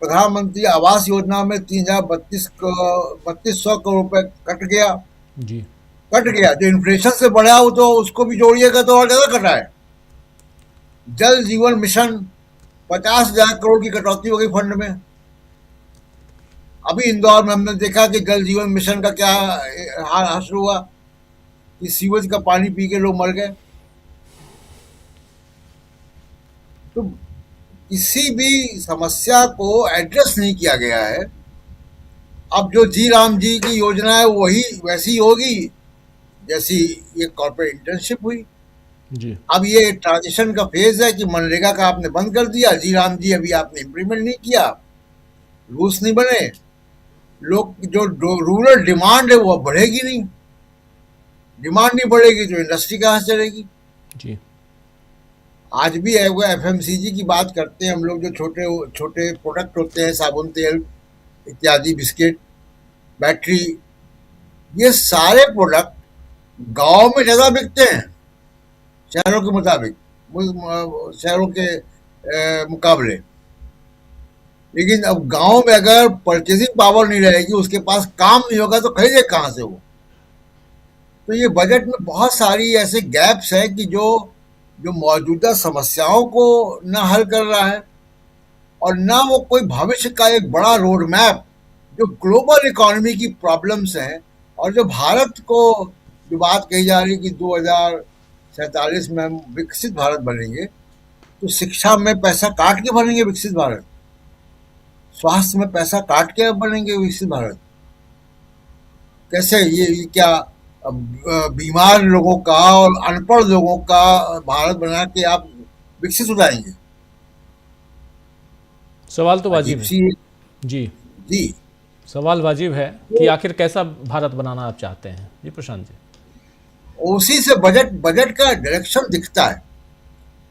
प्रधानमंत्री आवास योजना में 3,32,सौ करोड़ रुपए कट गया। जी। कट गया। जो इन्फ्लेशन से बढ़ा हो तो उसको भी जोड़िएगा तो और ज्यादा कटा है। जल जीवन मिशन 50,000 करोड़ की कटौती हो गई फंड में। अभी इंदौर में हमने देखा कि जल जीवन मिशन का क्या हासिल हुआ कि सीवेज का पानी पी के लोग मर गए। तो किसी भी समस्या को एड्रेस नहीं किया गया है। अब जो जी राम जी की योजना है वही वैसी होगी जैसी ये कॉर्पोरेट इंटर्नशिप हुई। जी। अब ये ट्रांजिशन का फेज है कि मनरेगा का आपने बंद कर दिया, जी राम जी अभी आपने इम्प्लीमेंट नहीं किया, रूल्स नहीं बने, लोग जो रूरल डिमांड है वो बढ़ेगी नहीं। डिमांड नहीं बढ़ेगी तो इंडस्ट्री कहाँ से चलेगी? जी। आज भी है वो FMCG की बात करते हैं हम लोग, जो छोटे छोटे प्रोडक्ट होते हैं, साबुन तेल इत्यादि, बिस्किट, बैटरी, ये सारे प्रोडक्ट गांव में ज्यादा बिकते हैं शहरों के मुताबिक, शहरों के मुकाबले। लेकिन अब गांव में अगर परचेजिंग पावर नहीं रहेगी, उसके पास काम नहीं होगा तो खरीदे कहाँ से वो? तो ये बजट में बहुत सारी ऐसे गैप्स हैं कि जो मौजूदा समस्याओं को न हल कर रहा है और ना वो कोई भविष्य का एक बड़ा रोड मैप, जो ग्लोबल इकोनॉमी की प्रॉब्लम्स हैं और जो भारत को जो बात कही जा रही है कि 2047 में हम विकसित भारत बनेंगे, तो शिक्षा में पैसा काट के बनेंगे विकसित भारत, स्वास्थ्य में पैसा काट के बनेंगे विकसित भारत? कैसे? ये क्या बीमार लोगों का और अनपढ़ लोगों का भारत बना के आप विकसित हो जाएंगे? सवाल तो वाजिब है। जी जी, सवाल वाजिब है कि आखिर कैसा भारत बनाना आप चाहते हैं? जी प्रशांत जी। उसी से बजट का डायरेक्शन दिखता है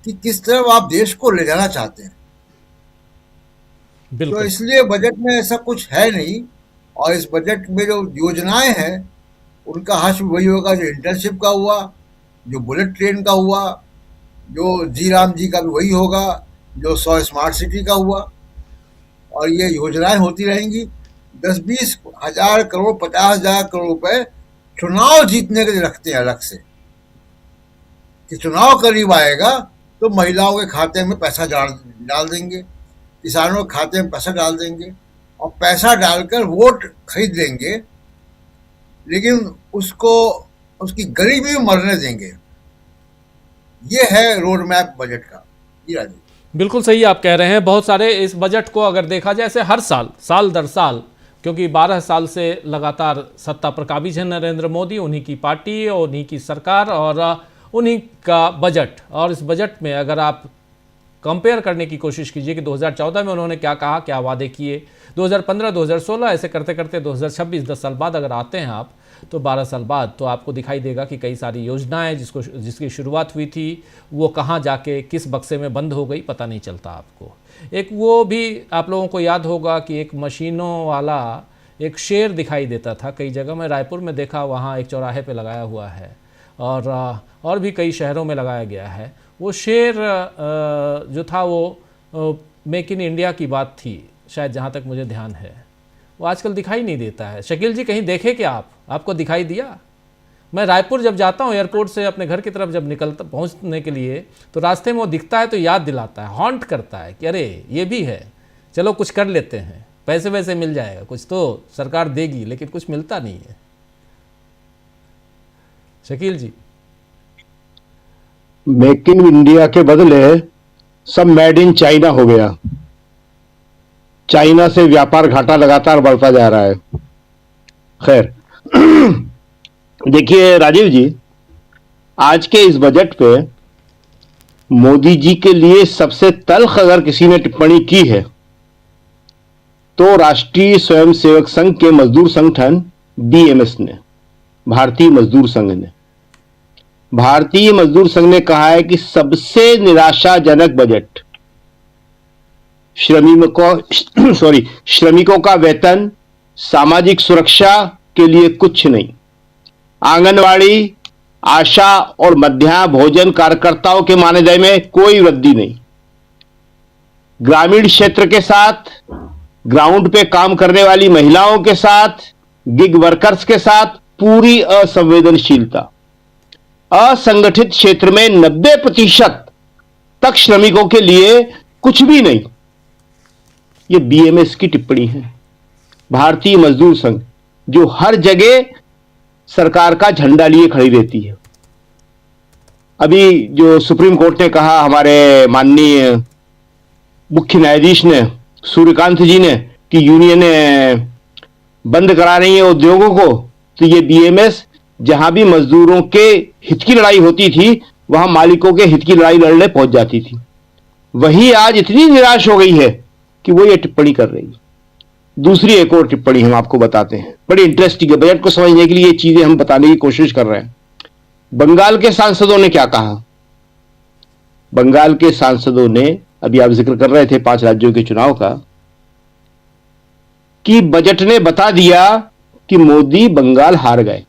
कि किस तरफ आप देश को ले जाना चाहते हैं। तो बिल्कुल। इसलिए बजट में ऐसा कुछ है नहीं, और इस बजट में जो योजनाएं हैं उनका हासिल वही होगा जो इंटर्नशिप का हुआ, जो बुलेट ट्रेन का हुआ, जो जी राम जी का भी वही होगा, जो 100 स्मार्ट सिटी का हुआ। और ये योजनाएं होती रहेंगी। 10-20 हजार करोड़ 50 हजार करोड़ रुपए चुनाव जीतने के लिए रखते हैं अलग से, कि चुनाव करीब आएगा तो महिलाओं के खाते में पैसा डाल देंगे, किसानों के खाते में पैसा डाल देंगे, और पैसा डालकर वोट खरीद लेंगे, लेकिन उसको उसकी गरीबी में मरने देंगे। ये है रोड मैप बजट का। जी राजीव। बिल्कुल सही आप कह रहे हैं। बहुत सारे इस बजट को अगर देखा जाए ऐसे हर साल दर साल, क्योंकि 12 साल से लगातार सत्ता पर काबिज है नरेंद्र मोदी, उन्हीं की पार्टी, उन्हीं की सरकार और उन्हीं का बजट। और इस बजट में अगर आप कंपेयर करने की कोशिश कीजिए कि 2014 में उन्होंने क्या कहा, क्या वादे किए, 2015, 2016 ऐसे करते करते 2026 10 साल बाद अगर आते हैं आप, तो 12 साल बाद तो आपको दिखाई देगा कि कई सारी योजनाएं जिसकी शुरुआत हुई थी वो कहाँ जाके किस बक्से में बंद हो गई पता नहीं चलता आपको। एक वो भी आप लोगों को याद होगा कि एक मशीनों वाला एक शेर दिखाई देता था कई जगह। मैं रायपुर में देखा, वहाँ एक चौराहे पे लगाया हुआ है, और भी कई शहरों में लगाया गया है। वो शेर जो था वो मेक इन इंडिया की बात थी शायद, जहाँ तक मुझे ध्यान है। वो आजकल दिखाई नहीं देता है। शकील जी कहीं देखे क्या आपको दिखाई दिया? मैं रायपुर जब जाता हूँ एयरपोर्ट से अपने घर की तरफ जब निकलता पहुँचने के लिए, तो रास्ते में वो दिखता है तो याद दिलाता है, हॉन्ट करता है कि अरे ये भी है, चलो कुछ कर लेते हैं, पैसे वैसे मिल जाएगा, कुछ तो सरकार देगी, लेकिन कुछ मिलता नहीं है। शकील जी। मेक इन इंडिया के बदले सब मेड इन चाइना हो गया। चाइना से व्यापार घाटा लगातार बढ़ता जा रहा है। खैर, देखिए राजीव जी, आज के इस बजट पे मोदी जी के लिए सबसे तल्ख अगर किसी ने टिप्पणी की है तो राष्ट्रीय स्वयंसेवक संघ के मजदूर संगठन बीएमएस ने, भारतीय मजदूर संघ ने। भारतीय मजदूर संघ ने कहा है कि सबसे निराशाजनक बजट श्रमिकों का वेतन, सामाजिक सुरक्षा के लिए कुछ नहीं, आंगनवाड़ी, आशा और मध्याह्न भोजन कार्यकर्ताओं के मानदेय में कोई वृद्धि नहीं, ग्रामीण क्षेत्र के साथ, ग्राउंड पे काम करने वाली महिलाओं के साथ, गिग वर्कर्स के साथ पूरी असंवेदनशीलता, असंगठित क्षेत्र में 90% तक श्रमिकों के लिए कुछ भी नहीं। यह बीएमएस की टिप्पणी है। भारतीय मजदूर संघ जो हर जगह सरकार का झंडा लिए खड़ी रहती है। अभी जो सुप्रीम कोर्ट ने कहा, हमारे माननीय मुख्य न्यायाधीश ने, सूर्यकांत जी ने, कि यूनियनें बंद करा रही हैं उद्योगों को, तो ये बीएमएस जहां भी मजदूरों के हित की लड़ाई होती थी वहां मालिकों के हित की लड़ाई लड़ने पहुंच जाती थी। वही आज इतनी निराश हो गई है कि वो ये टिप्पणी कर रही है। दूसरी एक और टिप्पणी हम आपको बताते हैं, बड़ी इंटरेस्टिंग है। बजट को समझने के लिए ये चीजें हम बताने की कोशिश कर रहे हैं। बंगाल के सांसदों ने क्या कहा? बंगाल के सांसदों ने, अभी आप जिक्र कर रहे थे 5 राज्यों के चुनाव का, कि बजट ने बता दिया कि मोदी बंगाल हार गए।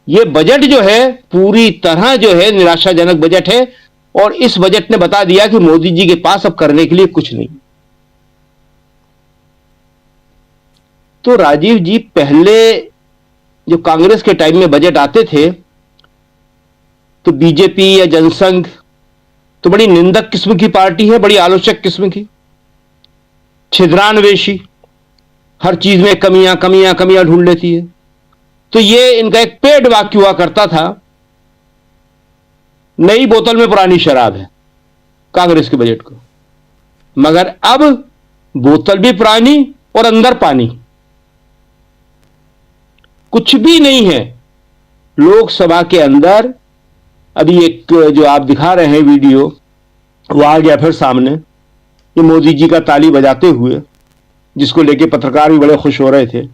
यह बजट जो है पूरी तरह जो है निराशाजनक बजट है, और इस बजट ने बता दिया कि मोदी जी के पास अब करने के लिए कुछ नहीं। तो राजीव जी, पहले जो कांग्रेस के टाइम में बजट आते थे तो बीजेपी या जनसंघ तो बड़ी निंदक किस्म की पार्टी है, बड़ी आलोचक किस्म की, छिद्रान्वेषी, हर चीज में कमियां कमियां कमियां ढूंढ लेती है। तो ये इनका एक पेड वाक्य हुआ करता था, नई बोतल में पुरानी शराब है कांग्रेस के बजट को। मगर अब बोतल भी पुरानी और अंदर पानी, कुछ भी नहीं है। लोकसभा के अंदर अभी एक जो आप दिखा रहे हैं वीडियो, वो आ गया फिर सामने, ये मोदी जी का ताली बजाते हुए, जिसको लेके पत्रकार भी बड़े खुश हो रहे थे।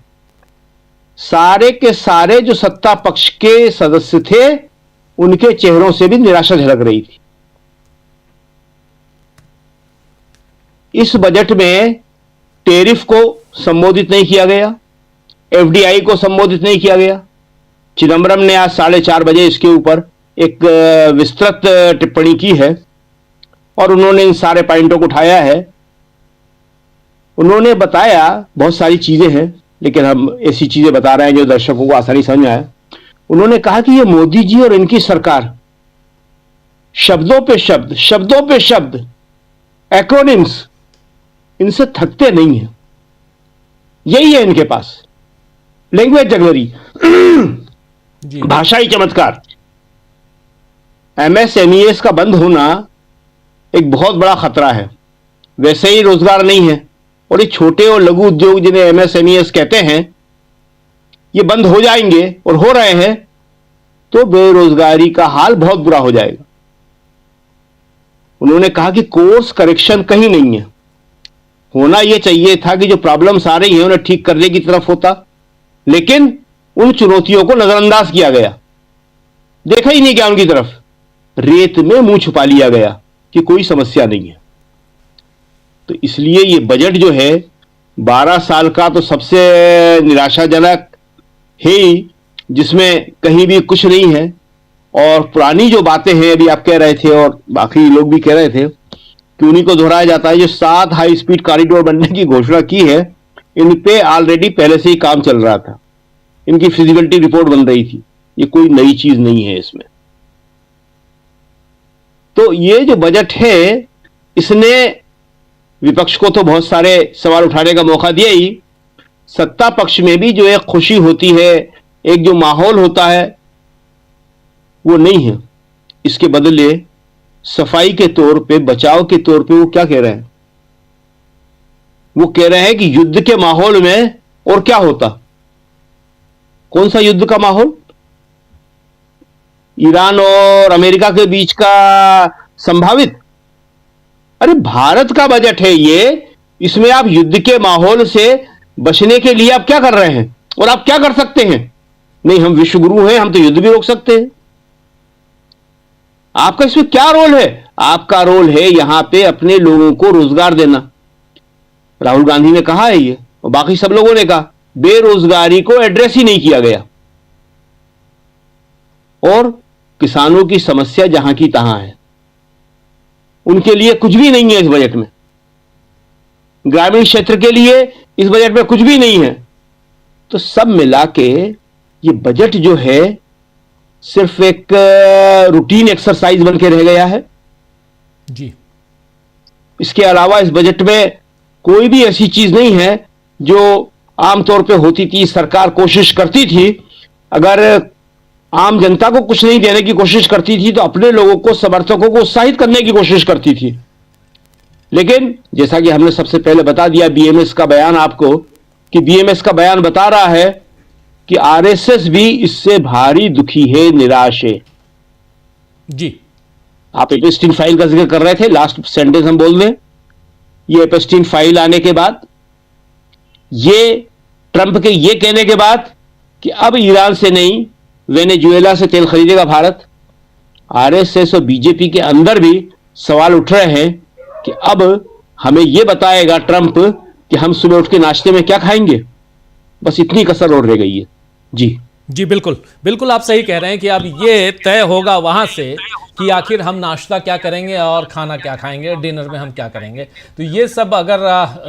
सारे के सारे जो सत्ता पक्ष के सदस्य थे उनके चेहरों से भी निराशा झलक रही थी। इस बजट में टैरिफ को संबोधित नहीं किया गया, एफडीआई को संबोधित नहीं किया गया। चिदम्बरम ने आज 4:30 बजे इसके ऊपर एक विस्तृत टिप्पणी की है और उन्होंने इन सारे पॉइंटों को उठाया है। उन्होंने बताया बहुत सारी चीजें हैं, लेकिन हम ऐसी चीजें बता रहे हैं जो दर्शकों को आसानी समझ में आए। उन्होंने कहा कि ये मोदी जी और इनकी सरकार शब्दों पे शब्द एक्रोनिम्स, इनसे थकते नहीं है। यही है इनके पास, लैंग्वेज जगलरी, भाषाई चमत्कार। एमएसएमईएस का बंद होना एक बहुत बड़ा खतरा है। वैसे ही रोजगार नहीं है और ये छोटे और लघु उद्योग जिन्हें एमएसएमईएस कहते हैं, ये बंद हो जाएंगे और हो रहे हैं, तो बेरोजगारी का हाल बहुत बुरा हो जाएगा। उन्होंने कहा कि कोर्स करेक्शन कहीं नहीं है। होना यह चाहिए था कि जो प्रॉब्लम्स आ रही हैं उन्हें ठीक करने की तरफ होता, लेकिन उन चुनौतियों को नजरअंदाज किया गया, देखा ही नहीं गया उनकी तरफ, रेत में मुंह छुपा लिया गया कि कोई समस्या नहीं है। तो इसलिए ये बजट जो है 12 साल का तो सबसे निराशाजनक है ही, जिसमें कहीं भी कुछ नहीं है। और पुरानी जो बातें हैं, अभी आप कह रहे थे और बाकी लोग भी कह रहे थे कि उन्हीं को दोहराया जाता है। जो 7 हाई स्पीड कॉरिडोर बनने की घोषणा की है, इन पे ऑलरेडी पहले से ही काम चल रहा था, इनकी फिजिबिलिटी रिपोर्ट बन रही थी। ये कोई नई चीज नहीं है इसमें। तो ये जो बजट है, इसने विपक्ष को तो बहुत सारे सवाल उठाने का मौका दिया ही, सत्ता पक्ष में भी जो एक खुशी होती है, एक जो माहौल होता है, वो नहीं है। इसके बदले सफाई के तौर पे, बचाव के तौर पे वो क्या कह रहे हैं? वो कह रहे हैं कि युद्ध के माहौल में और क्या होता। कौन सा युद्ध का माहौल? ईरान और अमेरिका के बीच का संभावित? अरे भारत का बजट है ये, इसमें आप युद्ध के माहौल से बचने के लिए आप क्या कर रहे हैं और आप क्या कर सकते हैं? नहीं, हम विश्वगुरु हैं, हम तो युद्ध भी रोक सकते हैं। आपका इसमें क्या रोल है? आपका रोल है यहां पे अपने लोगों को रोजगार देना। राहुल गांधी ने कहा है ये, और बाकी सब लोगों ने कहा, बेरोजगारी को एड्रेस ही नहीं किया गया। और किसानों की समस्या जहां की तहां है, उनके लिए कुछ भी नहीं है इस बजट में। ग्रामीण क्षेत्र के लिए इस बजट में कुछ भी नहीं है। तो सब मिला के ये बजट जो है सिर्फ एक रूटीन एक्सरसाइज बन के रह गया है जी। इसके अलावा इस बजट में कोई भी ऐसी चीज नहीं है जो आमतौर पे होती थी। सरकार कोशिश करती थी, अगर आम जनता को कुछ नहीं देने की कोशिश करती थी तो अपने लोगों को, समर्थकों को उत्साहित करने की कोशिश करती थी। लेकिन जैसा कि हमने सबसे पहले बता दिया बीएमएस का बयान आपको, कि बीएमएस का बयान बता रहा है कि आरएसएस भी इससे भारी दुखी है, निराश है जी। आप एपेस्टीन फाइल का जिक्र कर रहे थे, लास्ट सेंटेंस हम बोल दें, ये एपेस्टीन फाइल आने के बाद, ये ट्रंप के ये कहने के बाद कि अब ईरान से नहीं वेनेजुएला से तेल खरीदेगा भारत, आरएसएस और बीजेपी के अंदर भी सवाल उठ रहे हैं कि अब हमें यह बताएगा ट्रंप कि हम सुबह उठ के नाश्ते में क्या खाएंगे। बस इतनी कसर और रह गई है जी। जी बिल्कुल बिल्कुल, आप सही कह रहे हैं कि अब ये तय होगा वहां से कि आखिर हम नाश्ता क्या करेंगे और खाना क्या खाएंगे, डिनर में हम क्या करेंगे। तो ये सब अगर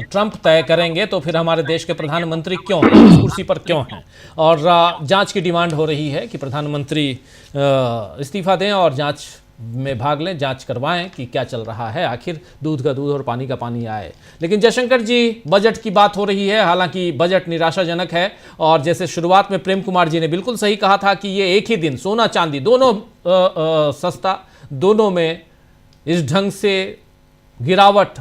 ट्रंप तय करेंगे तो फिर हमारे देश के प्रधानमंत्री क्यों हैं, इस कुर्सी पर क्यों हैं। और जांच की डिमांड हो रही है कि प्रधानमंत्री इस्तीफा दें और जांच में भाग लें, जांच करवाएं कि क्या चल रहा है, आखिर दूध का दूध और पानी का पानी आए। लेकिन जयशंकर जी, बजट की बात हो रही है, हालांकि बजट निराशाजनक है। और जैसे शुरुआत में प्रेम कुमार जी ने बिल्कुल सही कहा था कि ये एक ही दिन सोना चांदी दोनों सस्ता, दोनों में इस ढंग से गिरावट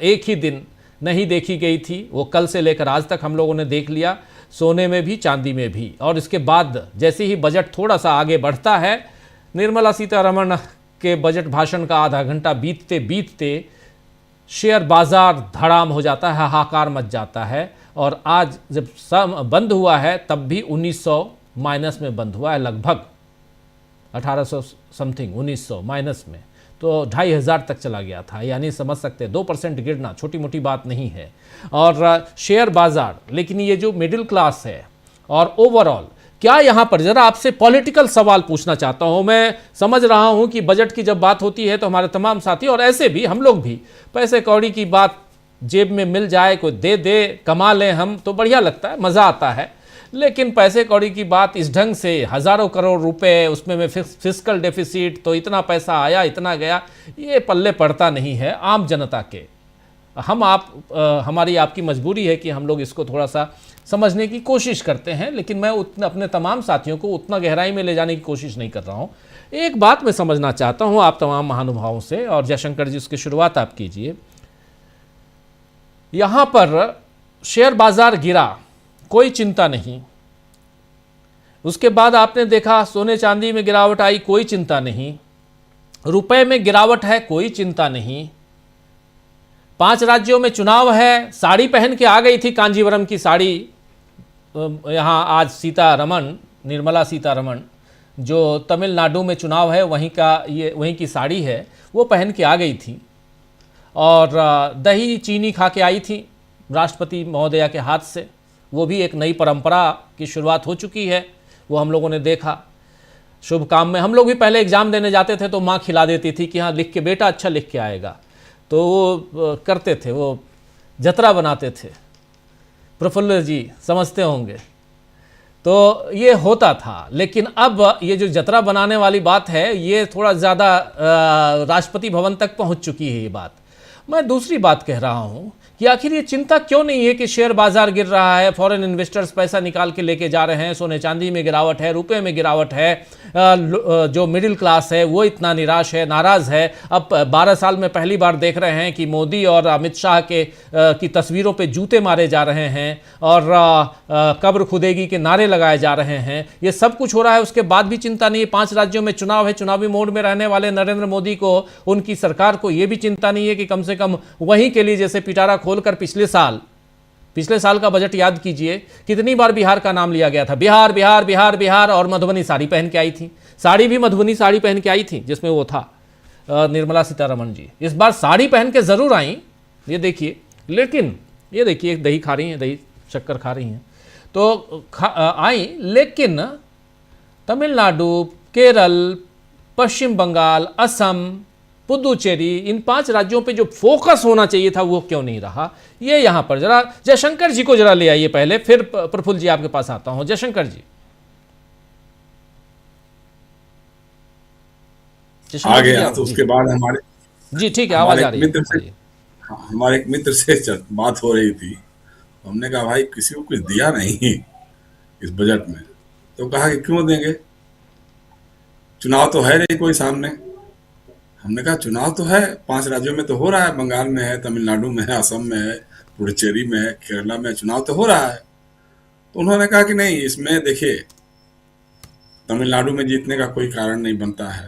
एक ही दिन नहीं देखी गई थी। वो कल से लेकर आज तक हम लोगों ने देख लिया, सोने में भी चांदी में भी। और इसके बाद जैसे ही बजट थोड़ा सा आगे बढ़ता है, निर्मला सीतारमण के बजट भाषण का आधा घंटा बीतते बीतते शेयर बाजार धड़ाम हो जाता है, हाहाकार मच जाता है। और आज जब बंद हुआ है तब भी 1900 माइनस में बंद हुआ है, लगभग 1800 समथिंग, 1900 माइनस में, तो 2500 तक चला गया था। यानी समझ सकते हैं 2% गिरना छोटी मोटी बात नहीं है। और शेयर बाजार, लेकिन ये जो मिडिल क्लास है और ओवरऑल, क्या यहाँ पर जरा आपसे पॉलिटिकल सवाल पूछना चाहता हूँ। मैं समझ रहा हूँ कि बजट की जब बात होती है तो हमारे तमाम साथी और ऐसे भी हम लोग भी पैसे कौड़ी की बात, जेब में मिल जाए, कोई दे दे, कमा लें हम, तो बढ़िया लगता है, मज़ा आता है। लेकिन पैसे कौड़ी की बात इस ढंग से, हज़ारों करोड़ रुपए, उसमें में फिस्कल डेफिसिट, तो इतना पैसा आया इतना गया, ये पल्ले पड़ता नहीं है आम जनता के। हमारी आपकी मजबूरी है कि हम लोग इसको थोड़ा सा समझने की कोशिश करते हैं, लेकिन मैं अपने तमाम साथियों को उतना गहराई में ले जाने की कोशिश नहीं कर रहा हूँ। एक बात मैं समझना चाहता हूँ आप तमाम महानुभावों से, और जयशंकर जी उसकी शुरुआत आप कीजिए। यहाँ पर शेयर बाजार गिरा, कोई चिंता नहीं। उसके बाद आपने देखा सोने चांदी में गिरावट आई, कोई चिंता नहीं। रुपए में गिरावट है, कोई चिंता नहीं। 5 राज्यों में चुनाव है, साड़ी पहन के आ गई थी, कांजीवरम की साड़ी। यहाँ आज सीतारमण, निर्मला सीतारमण, जो तमिलनाडु में चुनाव है वहीं की साड़ी है, वो पहन के आ गई थी। और दही चीनी खा के आई थी राष्ट्रपति महोदया के हाथ से। वो भी एक नई परंपरा की शुरुआत हो चुकी है, वो हम लोगों ने देखा। शुभ काम में हम लोग भी पहले एग्ज़ाम देने जाते थे तो माँ खिला देती थी कि हाँ लिख के बेटा, अच्छा लिख के आएगा, तो वो करते थे, वो जतरा बनाते थे। प्रफुल्ल जी समझते होंगे, तो ये होता था। लेकिन अब ये जो जतरा बनाने वाली बात है, ये थोड़ा ज़्यादा राष्ट्रपति भवन तक पहुंच चुकी है ये बात। मैं दूसरी बात कह रहा हूं कि आखिर ये चिंता क्यों नहीं है कि शेयर बाजार गिर रहा है, फॉरेन इन्वेस्टर्स पैसा निकाल के लेके जा रहे हैं, सोने चांदी में गिरावट है, रुपए में गिरावट है, जो मिडिल क्लास है वो इतना निराश है, नाराज़ है। अब 12 साल में पहली बार देख रहे हैं कि मोदी और अमित शाह की तस्वीरों पे जूते मारे जा रहे हैं और कब्र खुदेगी के नारे लगाए जा रहे हैं। ये सब कुछ हो रहा है, उसके बाद भी चिंता नहीं है। 5 राज्यों में चुनाव है, चुनावी मोड में रहने वाले नरेंद्र मोदी को, उनकी सरकार को ये भी चिंता नहीं है कि कम से कम वहीं के लिए, जैसे पिटारा खोलकर पिछले साल का बजट याद कीजिए, कितनी बार बिहार का नाम लिया गया था, बिहार बिहार बिहार बिहार, और मधुबनी साड़ी पहन के आई थी। साड़ी भी मधुबनी साड़ी पहन के आई थी जिसमें वो था निर्मला सीतारमण जी। इस बार साड़ी पहन के जरूर आई, ये देखिए। लेकिन ये देखिए, दही खा रही हैं, दही शक्कर खा रही हैं, तो आई। लेकिन तमिलनाडु, केरल, पश्चिम बंगाल, असम, पुदुचेरी, इन 5 राज्यों पे जो फोकस होना चाहिए था वो क्यों नहीं रहा? ये यहाँ पर जरा जयशंकर जी को जरा ले आइए पहले, फिर प्रफुल्ल जी आपके पास आता हूं। जयशंकर जी, आ गया तो उसके बाद हमारे जी ठीक है, आवाज आ रही है। हमारे एक मित्र से बात हो रही थी, हमने कहा भाई किसी को कुछ दिया नहीं इस बजट में, तो कहा कि क्यों देंगे, चुनाव तो है नहीं कोई सामने। हमने कहा चुनाव तो है, 5 राज्यों में तो हो रहा है, बंगाल में है, तमिलनाडु में है, असम में है, पुडुचेरी में है, केरला में चुनाव तो हो रहा है। तो उन्होंने कहा कि नहीं, इसमें देखिए तमिलनाडु में जीतने का कोई कारण नहीं बनता है,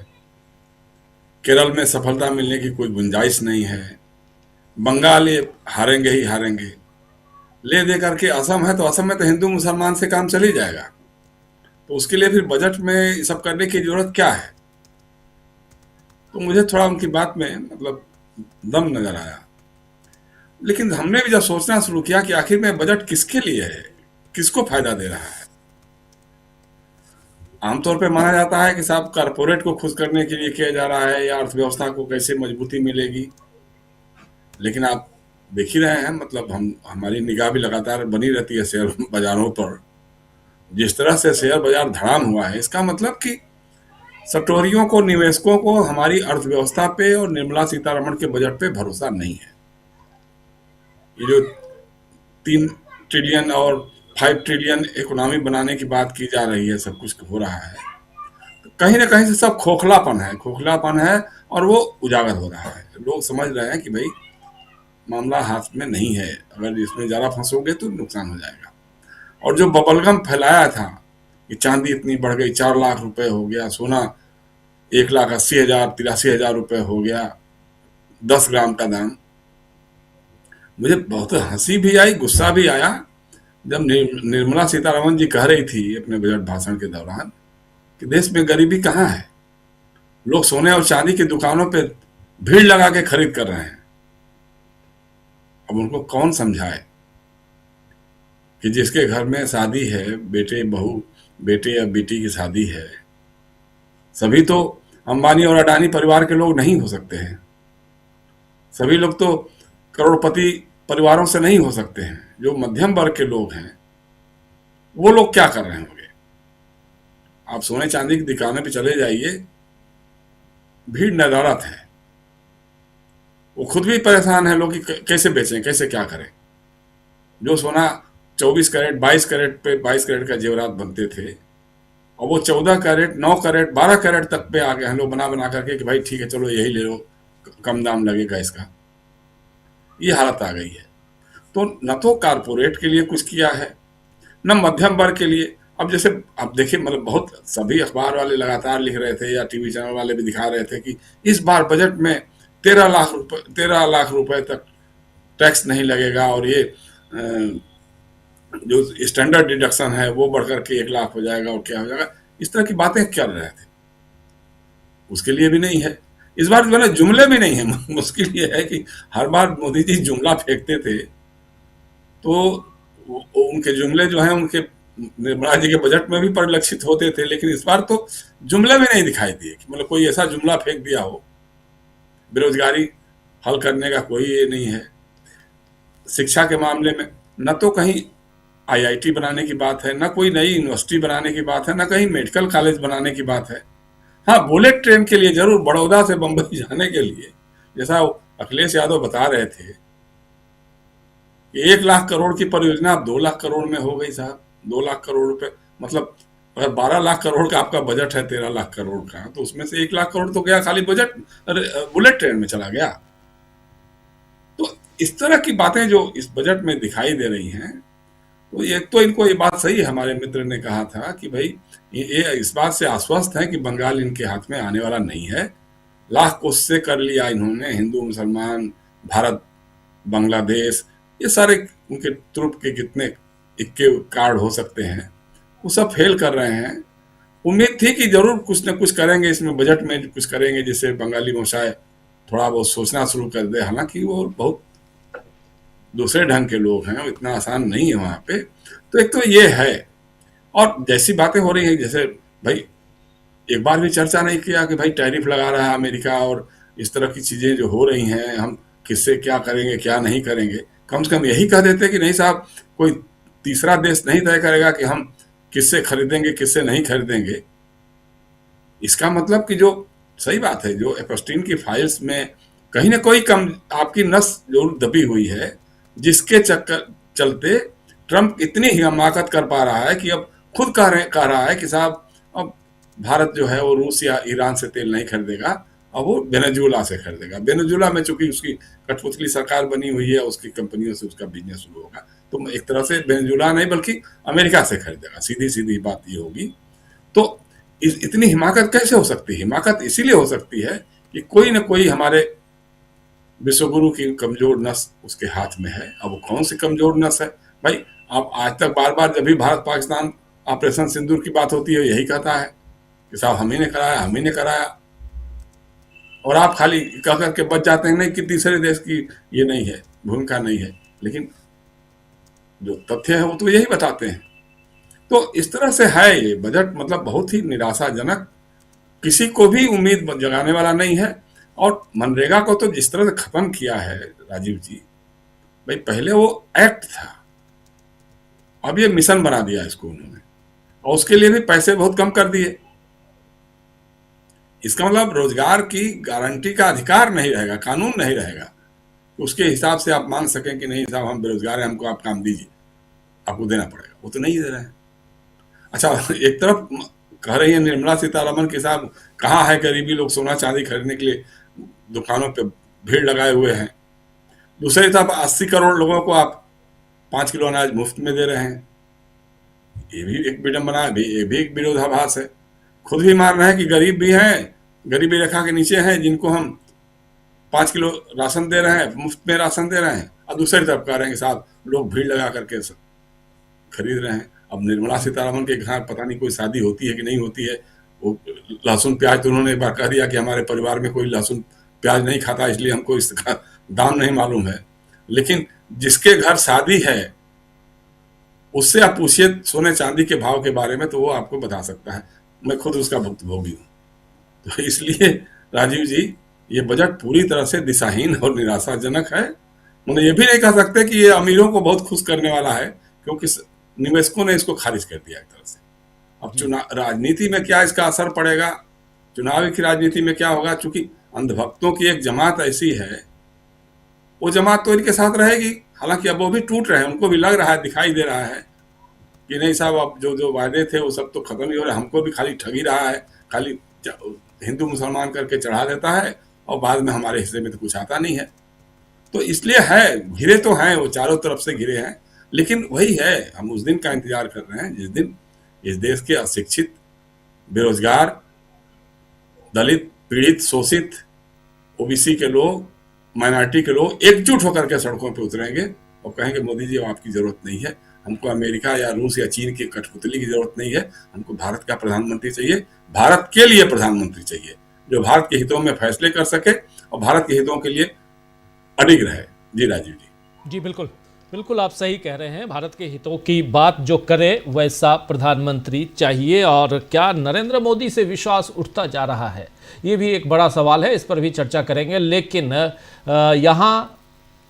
केरल में सफलता मिलने की कोई गुंजाइश नहीं है, बंगाल ये हारेंगे ही हारेंगे। ले दे करके असम है, तो असम में तो हिंदू मुसलमान से काम चल ही जाएगा, तो उसके लिए फिर बजट में सब करने की जरूरत क्या है? तो मुझे थोड़ा उनकी बात में मतलब दम नजर आया। लेकिन हमने भी जब सोचना शुरू किया कि आखिर में बजट किसके लिए है, किसको फायदा दे रहा है। आमतौर पे माना जाता है कि साहब कारपोरेट को खुश करने के लिए किया जा रहा है, या अर्थव्यवस्था को कैसे मजबूती मिलेगी। लेकिन आप देख ही रहे हैं, मतलब हमारी निगाह भी लगातार बनी रहती है शेयर बाजारों पर। जिस तरह से शेयर बाजार धड़ाम हुआ है, इसका मतलब कि सटोरियों को, निवेशकों को हमारी अर्थव्यवस्था पे और निर्मला सीतारमण के बजट पे भरोसा नहीं है। ये जो 3 ट्रिलियन और 5 ट्रिलियन इकोनॉमी बनाने की बात की जा रही है, सब कुछ हो रहा है, तो कहीं ना कहीं से सब खोखलापन है और वो उजागर हो रहा है। लोग समझ रहे हैं कि भाई मामला हाथ में नहीं है, अगर इसमें ज़्यादा फंसोगे तो नुकसान हो जाएगा। और जो बबलगम फैलाया था कि चांदी इतनी बढ़ गई, 4 लाख रुपए हो गया, सोना 1,80,000 83,000 रुपए हो गया 10 ग्राम का दाम, मुझे बहुत हंसी भी आई, गुस्सा भी आया जब निर्मला सीतारमण जी कह रही थी अपने बजट भाषण के दौरान कि देश में गरीबी कहाँ है, लोग सोने और चांदी की दुकानों पे भीड़ लगा के खरीद कर रहे हैं। अब उनको कौन समझाए कि जिसके घर में शादी है, बेटे बहू, बेटे या बेटी की शादी है, सभी तो अंबानी और अडानी परिवार के लोग नहीं हो सकते हैं, सभी लोग तो करोड़पति परिवारों से नहीं हो सकते हैं। जो मध्यम वर्ग के लोग हैं वो लोग क्या कर रहे होंगे? आप सोने चांदी की दुकानें पे चले जाइए, भीड़ नदारत है, वो खुद भी परेशान है लोग कि कैसे बेचें, कैसे क्या करें। जो सोना 24 कैरेट 22 कैरेट पे 22 कैरेट का जेवरात बनते थे और वो 14 कैरेट 9 कैरेट 12 कैरेट तक पे आ गए हैं लोग बना बना करके कि भाई ठीक है चलो यही ले लो, कम दाम लगेगा इसका। ये हालत आ गई है। तो न तो कारपोरेट के लिए कुछ किया है, न मध्यम वर्ग के लिए। अब जैसे अब देखिए, मतलब बहुत सभी अखबार वाले लगातार लिख रहे थे या टीवी चैनल वाले भी दिखा रहे थे कि इस बार बजट में 13 लाख रुपए तक टैक्स नहीं लगेगा और ये जो स्टैंडर्ड डिडक्शन है वो बढ़कर के 1 लाख हो जाएगा और क्या हो जाएगा, इस तरह की बातें कर रहे थे। उसके लिए भी नहीं है इस बार, जो है ना, जुमले भी नहीं है। मुश्किल ये है कि हर बार मोदी जी जुमला फेंकते थे तो उनके जुमले जो हैं उनके निर्मला जी के बजट में भी परिलक्षित होते थे, लेकिन इस बार तो जुमले भी नहीं दिखाई दिए कि मतलब कोई ऐसा जुमला फेंक दिया हो। बेरोजगारी हल करने का कोई ये नहीं है। शिक्षा के मामले में न तो कहीं आईआईटी बनाने की बात है, न कोई नई यूनिवर्सिटी बनाने की बात है, न कहीं मेडिकल कॉलेज बनाने की बात है। हाँ, बुलेट ट्रेन के लिए जरूर बड़ौदा से बंबई जाने के लिए, जैसा अखिलेश यादव बता रहे थे कि 1 लाख करोड़ की परियोजना 2 लाख करोड़ में हो गई साहब। 2 लाख करोड़ रुपए, मतलब अगर 12 लाख करोड़ का आपका बजट है 13 लाख करोड़ का, तो उसमें से 1 लाख करोड़ तो गया खाली बजट बुलेट ट्रेन में चला गया। तो इस तरह की बातें जो इस बजट में दिखाई दे रही हैं, तो ये तो इनको ये बात सही है, हमारे मित्र ने कहा था कि भाई ये इस बात से आश्वस्त है कि बंगाल इनके हाथ में आने वाला नहीं है। लाख कोशिशें कर लिया इन्होंने, हिंदू मुसलमान, भारत बांग्लादेश, ये सारे उनके ट्रुप के कितने इक्के कार्ड हो सकते हैं, वो सब फेल कर रहे हैं। उम्मीद थी कि जरूर कुछ न कुछ करेंगे, इसमें बजट में कुछ करेंगे जिससे बंगाली मुशाए थोड़ा बहुत सोचना शुरू कर दे। हालांकि वो बहुत दूसरे ढंग के लोग हैं, इतना आसान नहीं है वहाँ पे। तो एक तो ये है, और जैसी बातें हो रही हैं, जैसे भाई एक बार भी चर्चा नहीं किया कि भाई टैरिफ लगा रहा है अमेरिका और इस तरह की चीज़ें जो हो रही हैं, हम किससे क्या करेंगे क्या नहीं करेंगे। कम से कम यही कह देते कि नहीं साहब, कोई तीसरा देश नहीं तय करेगा कि हम किससे खरीदेंगे किससे नहीं खरीदेंगे। इसका मतलब कि जो सही बात है, जो एपस्टीन की फाइल्स में कहीं ना कोई कम आपकी नस जरूर दबी हुई है, जिसके चलते ट्रंप इतनी हिमाकत कर पा रहा है कि अब खुद कह रहा है कि साहब अब भारत जो है वो रूस या ईरान से तेल नहीं खरीदेगा, अब वो वेनेजुएला से खरीदेगा। वेनेजुएला में चूंकि उसकी कठपुतली सरकार बनी हुई है, उसकी कंपनियों से उसका बिजनेस शुरू होगा, तो एक तरह से वेनेजुएला नहीं बल्कि अमेरिका से खरीदेगा। सीधी सीधी बात ये होगी। तो इतनी हिमाकत कैसे हो सकती है? हिमाकत इसीलिए हो सकती है कि कोई ना कोई हमारे विश्वगुरु की कमजोर नस उसके हाथ में है। अब वो कौन सी कमजोर नस है भाई? आप आज तक बार बार जब भी भारत पाकिस्तान ऑपरेशन सिंदूर की बात होती है यही कहता है कि साहब हम ही ने कराया, हम ही ने कराया, और आप खाली कह करके बच जाते हैं नहीं कि तीसरे देश की ये नहीं है, भूमिका नहीं है, लेकिन जो तथ्य है वो तो यही बताते हैं। तो इस तरह से है ये बजट, मतलब बहुत ही निराशाजनक, किसी को भी उम्मीद जगाने वाला नहीं है। और मनरेगा को तो जिस तरह से खत्म किया है राजीव जी, भाई पहले वो एक्ट था, अब ये मिशन बना दिया इसको उन्होंने, और उसके लिए भी पैसे बहुत कम कर दिए। इसका मतलब रोजगार की गारंटी का अधिकार नहीं रहेगा, कानून नहीं रहेगा, उसके हिसाब से आप मान सकें कि नहीं साहब हम बेरोजगार हैं, हमको आप काम दीजिए, आपको देना पड़ेगा। वो तो नहीं दे रहे हैं। अच्छा, एक तरफ कह रही है निर्मला सीतारमण के साहब कहाँ है गरीबी, लोग सोना चांदी खरीदने के लिए दुकानों पे भीड़ लगाए हुए हैं, दूसरी तरफ 80 करोड़ लोगों को आप 5 किलो अनाज मुफ्त में दे रहे हैं। ये भी एक विडंबना है, ये भी एक विरोधाभास है। खुद भी मान रहे हैं कि गरीब भी हैं, गरीबी रेखा के नीचे हैं, जिनको हम 5 किलो राशन दे रहे हैं, मुफ्त में राशन दे रहे हैं, और दूसरी तरफ कह रहे हैं कि साहब लोग भीड़ लगा करके खरीद रहे हैं। अब निर्मला सीतारमण के घर पता नहीं कोई शादी होती है कि नहीं होती है, वो लहसुन प्याज तो उन्होंने एक बार कह दिया कि हमारे परिवार में कोई लहसुन प्याज नहीं खाता, इसलिए हमको इसका दाम नहीं मालूम है। लेकिन जिसके घर शादी है उससे आप पूछिए सोने चांदी के भाव के बारे में, तो वो आपको बता सकता है। मैं खुद उसका भुक्तभोगी हूँ। तो इसलिए राजीव जी, ये बजट पूरी तरह से दिशाहीन और निराशाजनक है। उन्हें ये भी नहीं कह सकते कि ये अमीरों को बहुत खुश करने वाला है, क्योंकि निवेशकों ने इसको खारिज कर दिया एक तरह से। अब चुनाव राजनीति में क्या इसका असर पड़ेगा, चुनावी की राजनीति में क्या होगा, चूंकि अंधभक्तों की एक जमात ऐसी है, वो जमात तो इनके साथ रहेगी। हालांकि अब वो भी टूट रहे हैं, उनको भी लग रहा है, दिखाई दे रहा है कि नहीं साहब अब जो जो वायदे थे वो सब तो खत्म ही हो रहे, हमको भी खाली ठगी रहा है, खाली हिंदू मुसलमान करके चढ़ा देता है और बाद में हमारे हिस्से में तो कुछ आता नहीं है। तो इसलिए है, घिरे तो हैं, वो चारों तरफ से घिरे हैं। लेकिन वही है, हम उस दिन का इंतजार कर रहे हैं जिस दिन इस देश के अशिक्षित, बेरोजगार, दलित, पीड़ित, शोषित, ओबीसी के लोग, माइनॉरिटी के लोग एकजुट होकर के सड़कों पे उतरेंगे और कहेंगे मोदी जी अब आपकी जरूरत नहीं है, हमको अमेरिका या रूस या चीन की कठपुतली की जरूरत नहीं है, हमको भारत का प्रधानमंत्री चाहिए, भारत के लिए प्रधानमंत्री चाहिए जो भारत के हितों में फैसले कर सके और भारत के हितों के लिए अडिग रहे। जी राजीव जी। जी बिल्कुल बिल्कुल, आप सही कह रहे हैं। भारत के हितों की बात जो करे वैसा प्रधानमंत्री चाहिए। और क्या नरेंद्र मोदी से विश्वास उठता जा रहा है, ये भी एक बड़ा सवाल है, इस पर भी चर्चा करेंगे। लेकिन यहाँ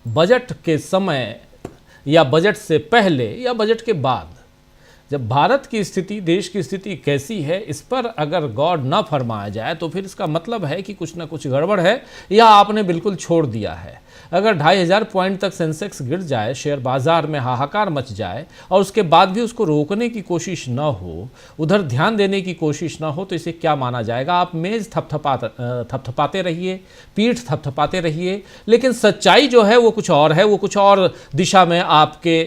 बजट के समय या बजट से पहले या बजट के बाद जब भारत की स्थिति, देश की स्थिति कैसी है, इस पर अगर गौर न फरमाया जाए तो फिर इसका मतलब है कि कुछ ना कुछ गड़बड़ है या आपने बिल्कुल छोड़ दिया है। अगर 2500 पॉइंट तक सेंसेक्स गिर जाए, शेयर बाजार में हाहाकार मच जाए और उसके बाद भी उसको रोकने की कोशिश न हो, उधर ध्यान देने की कोशिश न हो, तो इसे क्या माना जाएगा? आप मेज थपथपाते रहिए, पीठ थपथपाते रहिए, लेकिन सच्चाई जो है वो कुछ और है, वो कुछ और दिशा में आपके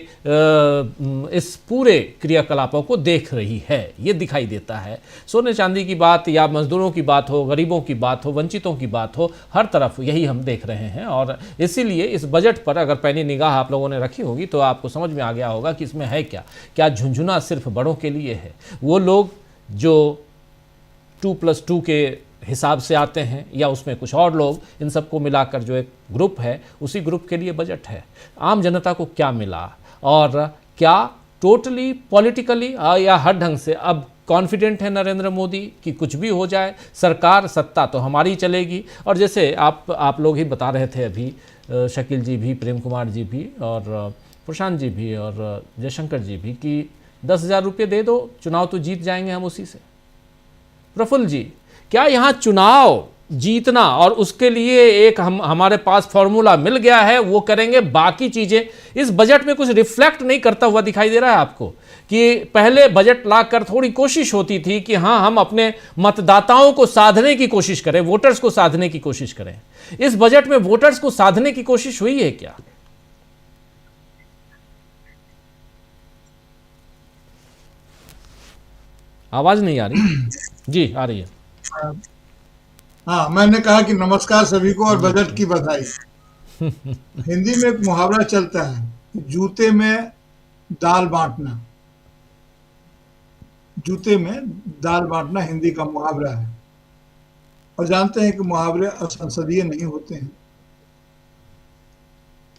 इस पूरे क्रियाकलापों को देख रही है, ये दिखाई देता है। सोने चांदी की बात या मजदूरों की बात हो, गरीबों की बात हो, वंचितों की बात हो, हर तरफ यही हम देख रहे हैं। और इसीलिए इस बजट पर अगर पैनी निगाह आप लोगों ने रखी होगी तो आपको समझ में आ गया होगा कि इसमें है क्या। क्या झुंझुना सिर्फ बड़ों के लिए है? वो लोग जो 2+2 के हिसाब से आते हैं या उसमें कुछ और लोग, इन सबको मिलाकर जो एक ग्रुप है, उसी ग्रुप के लिए बजट है। आम जनता को क्या मिला और क्या टोटली पॉलिटिकली या हर ढंग से अब कॉन्फिडेंट है नरेंद्र मोदी कि कुछ भी हो जाए, सरकार, सत्ता तो हमारी चलेगी। और जैसे आप लोग ही बता रहे थे अभी, शकील जी भी, प्रेम कुमार जी भी और प्रशांत जी भी और जयशंकर जी भी, कि 10,000 रुपये दे दो, चुनाव तो जीत जाएंगे हम उसी से। प्रफुल्ल जी, क्या यहाँ चुनाव जीतना और उसके लिए एक हमारे पास फॉर्मूला मिल गया है, वो करेंगे, बाकी चीज़ें इस बजट में कुछ रिफ्लेक्ट नहीं करता हुआ दिखाई दे रहा है आपको? कि पहले बजट लाकर थोड़ी कोशिश होती थी कि हाँ, हम अपने मतदाताओं को साधने की कोशिश करें, वोटर्स को साधने की कोशिश करें। इस बजट में वोटर्स को साधने की कोशिश हुई है क्या? आवाज नहीं आ रही जी? आ रही है। हाँ, मैंने कहा कि नमस्कार सभी को और बजट की बधाई। हिंदी में एक मुहावरा चलता है, जूते में दाल बांटना। जूते में दाल बांटना हिंदी का मुहावरा है। और जानते हैं कि मुहावरे असंसदीय नहीं होते हैं।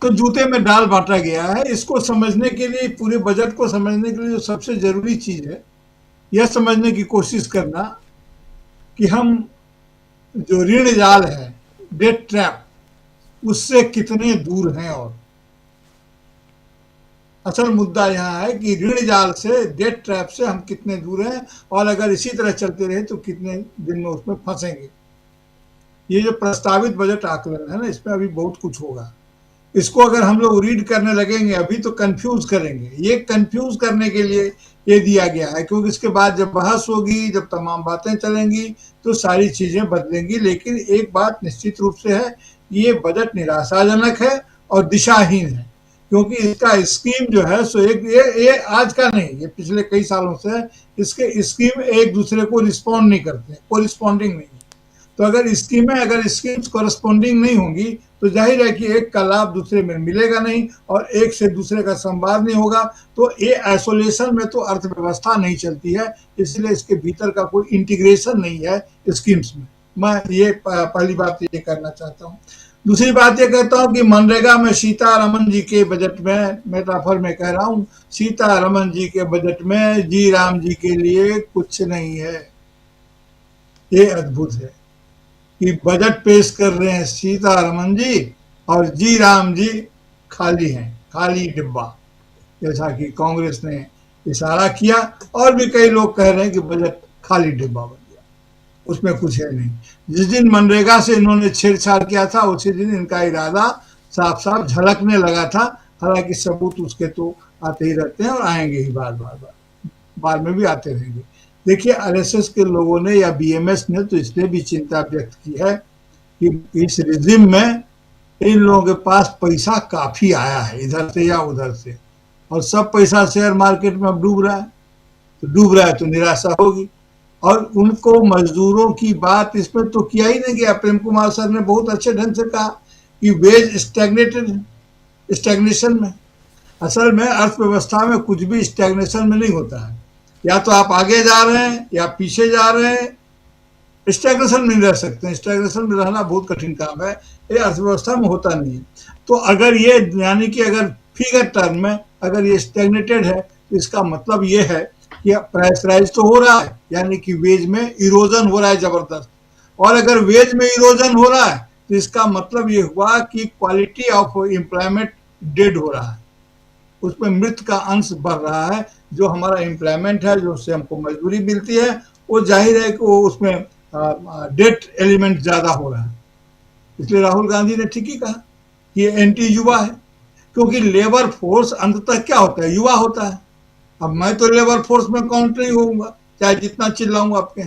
तो जूते में दाल बांटा गया है। इसको समझने के लिए, पूरे बजट को समझने के लिए जो सबसे जरूरी चीज है, यह समझने की कोशिश करना कि हम जो ऋण जाल है, डेट ट्रैप, उससे कितने दूर हैं। और असल मुद्दा यहाँ है कि ऋण जाल से, डेट ट्रैप से हम कितने दूर हैं और अगर इसी तरह चलते रहे तो कितने दिन में उसमें फंसेंगे। ये जो प्रस्तावित बजट आकलन है ना, इसमें अभी बहुत कुछ होगा। इसको अगर हम लोग रीड करने लगेंगे अभी तो कंफ्यूज करेंगे। ये कंफ्यूज करने के लिए ये दिया गया है, क्योंकि इसके बाद जब बहस होगी, जब तमाम बातें चलेंगी तो सारी चीजें बदलेंगी। लेकिन एक बात निश्चित रूप से है, ये बजट निराशाजनक है और दिशाहीन है, क्योंकि इसका स्कीम जो है सो ये आज का नहीं, ये पिछले कई सालों से इसके स्कीम एक दूसरे को रिस्पॉन्ड नहीं करते, कोरिस्पॉन्डिंग नहीं। तो अगर स्कीम्स कोरिस्पॉन्डिंग नहीं होंगी तो जाहिर है कि एक का लाभ दूसरे में मिलेगा नहीं और एक से दूसरे का संवाद नहीं होगा, तो ये आइसोलेशन में तो अर्थव्यवस्था नहीं चलती है, इसलिए इसके भीतर का कोई इंटीग्रेशन नहीं है स्कीम्स में। मैं ये पहली बात ये करना चाहता हूँ। दूसरी बात ये कहता हूँ कि मनरेगा में सीतारमन जी के बजट में, मेटाफर में कह रहा हूँ, सीतारमन जी के बजट में जी राम जी के लिए कुछ नहीं है। ये अद्भुत है कि बजट पेश कर रहे हैं सीतारमन जी और जी राम जी खाली हैं, खाली डिब्बा, जैसा कि कांग्रेस ने इशारा किया और भी कई लोग कह रहे हैं कि बजट खाली डिब्बा बन गया, उसमें कुछ है नहीं। जिस दिन मनरेगा से इन्होंने छेड़छाड़ किया था उसी दिन इनका इरादा साफ साफ झलकने लगा था, हालांकि सबूत उसके तो आते ही रहते हैं और आएंगे ही बार में भी आते रहेंगे। देखिए, आरएसएस के लोगों ने या बीएमएस ने तो इसलिए भी चिंता व्यक्त की है कि इस रिजिम में इन लोगों के पास पैसा काफी आया है इधर से या उधर से, और सब पैसा शेयर मार्केट में अब डूब रहा है, तो डूब रहा है तो निराशा होगी। और उनको मजदूरों की बात इसमें तो किया ही नहीं गया। प्रेम कुमार सर ने बहुत अच्छे ढंग से कहा कि वेज स्टैग्नेशन में, असल में अर्थव्यवस्था में कुछ भी स्टैग्नेशन में नहीं होता है, या तो आप आगे जा रहे हैं या पीछे जा रहे हैं, स्टैग्नेशन में नहीं रह सकते। स्टैग्नेशन में रहना बहुत कठिन काम है, ये अर्थव्यवस्था में होता नहीं है। तो अगर ये यानी कि अगर फिगर टर्म में अगर ये स्टैग्नेटेड है तो इसका मतलब ये है कि प्राइस राइज तो हो रहा है, यानी कि वेज में इरोजन हो रहा है जबरदस्त, और अगर वेज में इरोजन हो रहा है तो इसका मतलब ये हुआ कि क्वालिटी ऑफ एम्प्लॉयमेंट डेड हो रहा है, उसमें मृत का अंश बढ़ रहा है। जो हमारा एम्प्लॉयमेंट है, जो उससे हमको मजदूरी मिलती है, वो जाहिर है कि वो उसमें डेट एलिमेंट ज्यादा हो रहा है। इसलिए राहुल गांधी ने ठीक ही कहा कि ये एंटी युवा है, क्योंकि लेबर फोर्स अंततः क्या होता है, युवा होता है। अब मैं तो लेबर फोर्स में काउंट नहीं होऊंगा, चाहे जितना चिल्लाऊंगा आपके।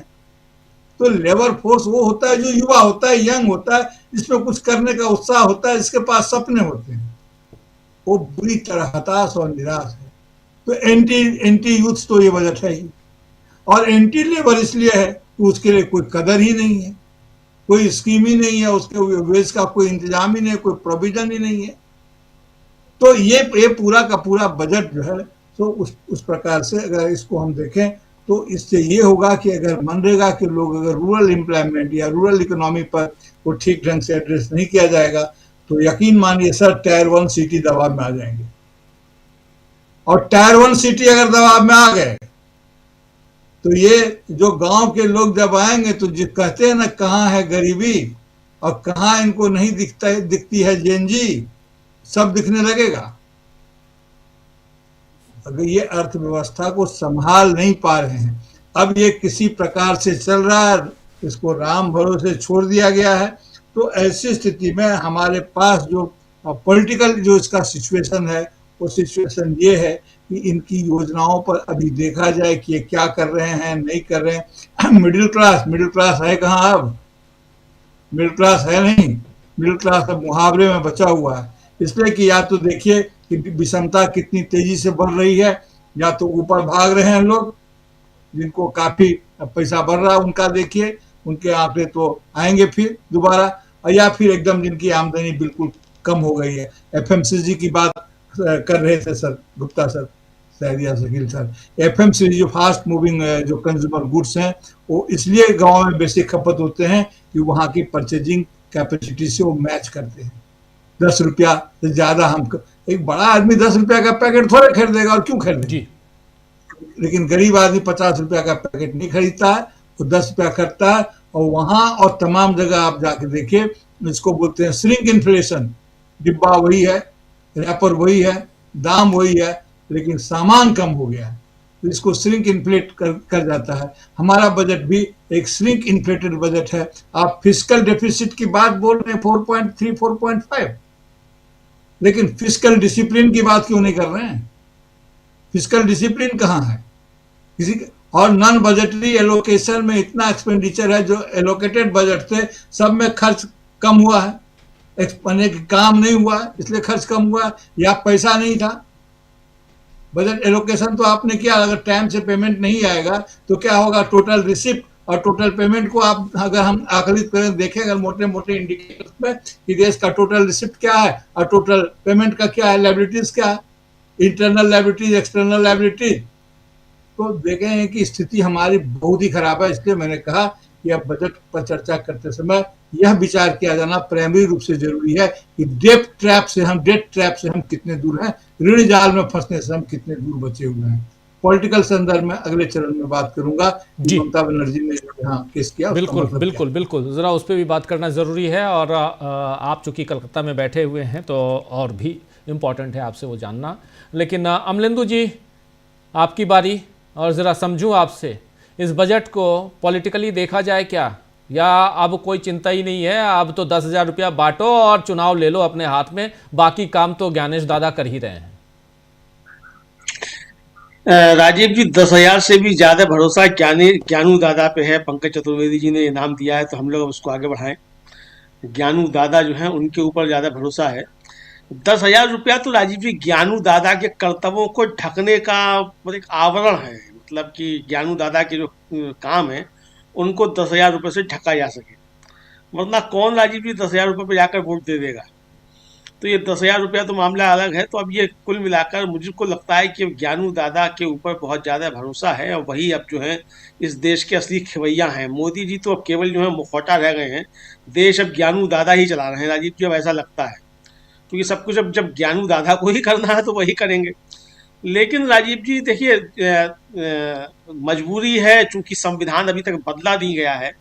तो लेबर फोर्स वो होता है जो युवा होता है, यंग होता है, जिसमें कुछ करने का उत्साह होता है, जिसके पास सपने होते हैं। वो बुरी तरह हताश और निराश है। तो एंटी यूथ तो ये बजट है ही, और एंटी लेबर इसलिए है कि उसके लिए कोई कदर ही नहीं है, कोई स्कीम ही नहीं है, उसके वेज का कोई इंतजाम ही नहीं है, कोई प्रोविजन ही नहीं है। तो ये पूरा का पूरा बजट जो है तो उस प्रकार से अगर इसको हम देखें तो इससे ये होगा कि अगर मनरेगा के लोग अगर रूरल एम्प्लॉयमेंट या रूरल इकोनॉमी पर वो ठीक ढंग से एड्रेस नहीं किया जाएगा तो यकीन मानिए सर, टायर 1 सिटी दबाव में आ जाएंगे। और टायर 1 सिटी अगर दबाव में आ गए तो ये जो गांव के लोग जब आएंगे तो जो कहते हैं ना कहाँ है गरीबी और कहाँ इनको नहीं दिखती है जेनजी, सब दिखने लगेगा। अगर ये अर्थव्यवस्था को संभाल नहीं पा रहे हैं, अब ये किसी प्रकार से चल रहा है, इसको राम भरोसे छोड़ दिया गया है, तो ऐसी स्थिति में हमारे पास जो पॉलिटिकल जो इसका सिचुएशन है वो सिचुएशन ये है कि इनकी योजनाओं पर अभी देखा जाए कि ये क्या कर रहे हैं नहीं कर रहे हैं। मिडिल क्लास है कहाँ? अब मिडिल क्लास है नहीं, मिडिल क्लास अब मुहावरे में बचा हुआ है। इसलिए कि या तो देखिए कि विषमता कितनी तेजी से बढ़ रही है, या तो ऊपर भाग रहे हैं लोग जिनको काफी पैसा बढ़ रहा है, उनका देखिए उनके आंकड़े तो आएंगे फिर दोबारा, और या फिर एकदम जिनकी आमदनी बिल्कुल कम हो गई है। एफएमसीजी की बात कर रहे थे sir Gupta sir, Saadia Shakeel sir. FMCG जो फास्ट मूविंग जो कंज्यूमर गुड्स हैं वो इसलिए गांव में बेसिक खपत होते हैं कि वहाँ की परचेजिंग कैपेसिटी से वो मैच करते हैं। 10 रुपया से ज्यादा हम, एक बड़ा आदमी 10 रुपया का पैकेट थोड़े खरीदेगा, और क्यों खरीदेगा, लेकिन गरीब आदमी 50 रुपया का पैकेट नहीं खरीदता है, वो 10 रुपया खरीदता है। और वहां और तमाम जगह आप जाके देखिए, इसको बोलते हैं श्रिंक इन्फ्लेशन, डिब्बा वही है, रैपर वही है, दाम वही है, लेकिन सामान कम हो गया है, तो इसको श्रिंक इन्फ्लेट कर जाता है। हमारा बजट भी एक श्रिंक इन्फ्लेटेड बजट है। आप फिस्कल डेफिसिट की बात बोल रहे हैं 4.3 4.5, लेकिन फिस्कल डिसिप्लिन की बात क्यों नहीं कर रहे हैं? फिस्कल डिसिप्लिन कहाँ है किसी? और नॉन बजटरी एलोकेशन में इतना एक्सपेंडिचर है, जो एलोकेटेड बजट थे सब में खर्च कम हुआ है, काम नहीं हुआ है इसलिए खर्च कम हुआ है, या पैसा नहीं था। बजट एलोकेशन तो आपने किया, अगर टाइम से पेमेंट नहीं आएगा तो क्या होगा? टोटल रिसिप्ट और टोटल पेमेंट को आप अगर हम आकलित करें, देखें अगर मोटे मोटे इंडिकेटर्स में कि देश का टोटल रिसिप्ट क्या है और टोटल पेमेंट का क्या है, लायबिलिटीज क्या है, इंटरनल लायबिलिटीज, एक्सटर्नल लायबिलिटीज, तो देखे हैं कि स्थिति हमारी बहुत ही खराब है। इसलिए मैंने कहा कि अब बजट पर चर्चा करते समय यह विचार किया जाना प्राइमरी रूप से जरूरी है कि डेट ट्रैप से हम कितने दूर हैं, ऋण जाल में फंसने से हम कितने दूर बचे हुए हैं। पॉलिटिकल संदर्भ में अगले चरण में बात करूंगा कि ममता बनर्जी ने यहाँ केस किया। बिल्कुल बिल्कुल बिल्कुल, जरा उस पर भी बात करना जरूरी है। और आप चूंकि कलकत्ता में बैठे हुए हैं तो और भी इम्पोर्टेंट है आपसे वो जानना। लेकिन अमलेंदु जी, आपकी बारी, और ज़रा समझूं आपसे, इस बजट को पॉलिटिकली देखा जाए क्या, या अब कोई चिंता ही नहीं है, अब तो 10,000 रुपया बांटो और चुनाव ले लो अपने हाथ में, बाकी काम तो ज्ञानेश दादा कर ही रहे हैं। राजीव जी, 10,000 से भी ज्यादा भरोसा ज्ञानू दादा पे है। पंकज चतुर्वेदी जी ने इनाम दिया है तो हम लोग उसको आगे बढ़ाएं। ज्ञानू दादा जो है उनके ऊपर ज्यादा भरोसा है। 10,000 रुपया तो राजीव जी ज्ञानू दादा के कर्तव्यों को ढकने का एक आवरण है। मतलब कि ज्ञानू दादा के जो काम है उनको 10,000 रुपये से ढका जा सके, वरना कौन राजीव जी 10,000 रुपये पे जाकर वोट दे देगा। तो ये 10,000 रुपया तो मामला अलग है। तो अब ये कुल मिलाकर मुझको लगता है कि ज्ञानू दादा के ऊपर बहुत ज़्यादा भरोसा है और वही अब जो है इस देश के असली खवैया हैं। मोदी जी तो अब केवल जो है मुखौटा रह गए हैं, देश अब ज्ञानू दादा ही चला रहे हैं राजीव जी, अब ऐसा लगता है। क्योंकि सब कुछ अब जब ज्ञानू दादा को ही करना है तो वही करेंगे। लेकिन राजीव जी देखिए, मजबूरी है, चूंकि संविधान अभी तक बदला नहीं गया है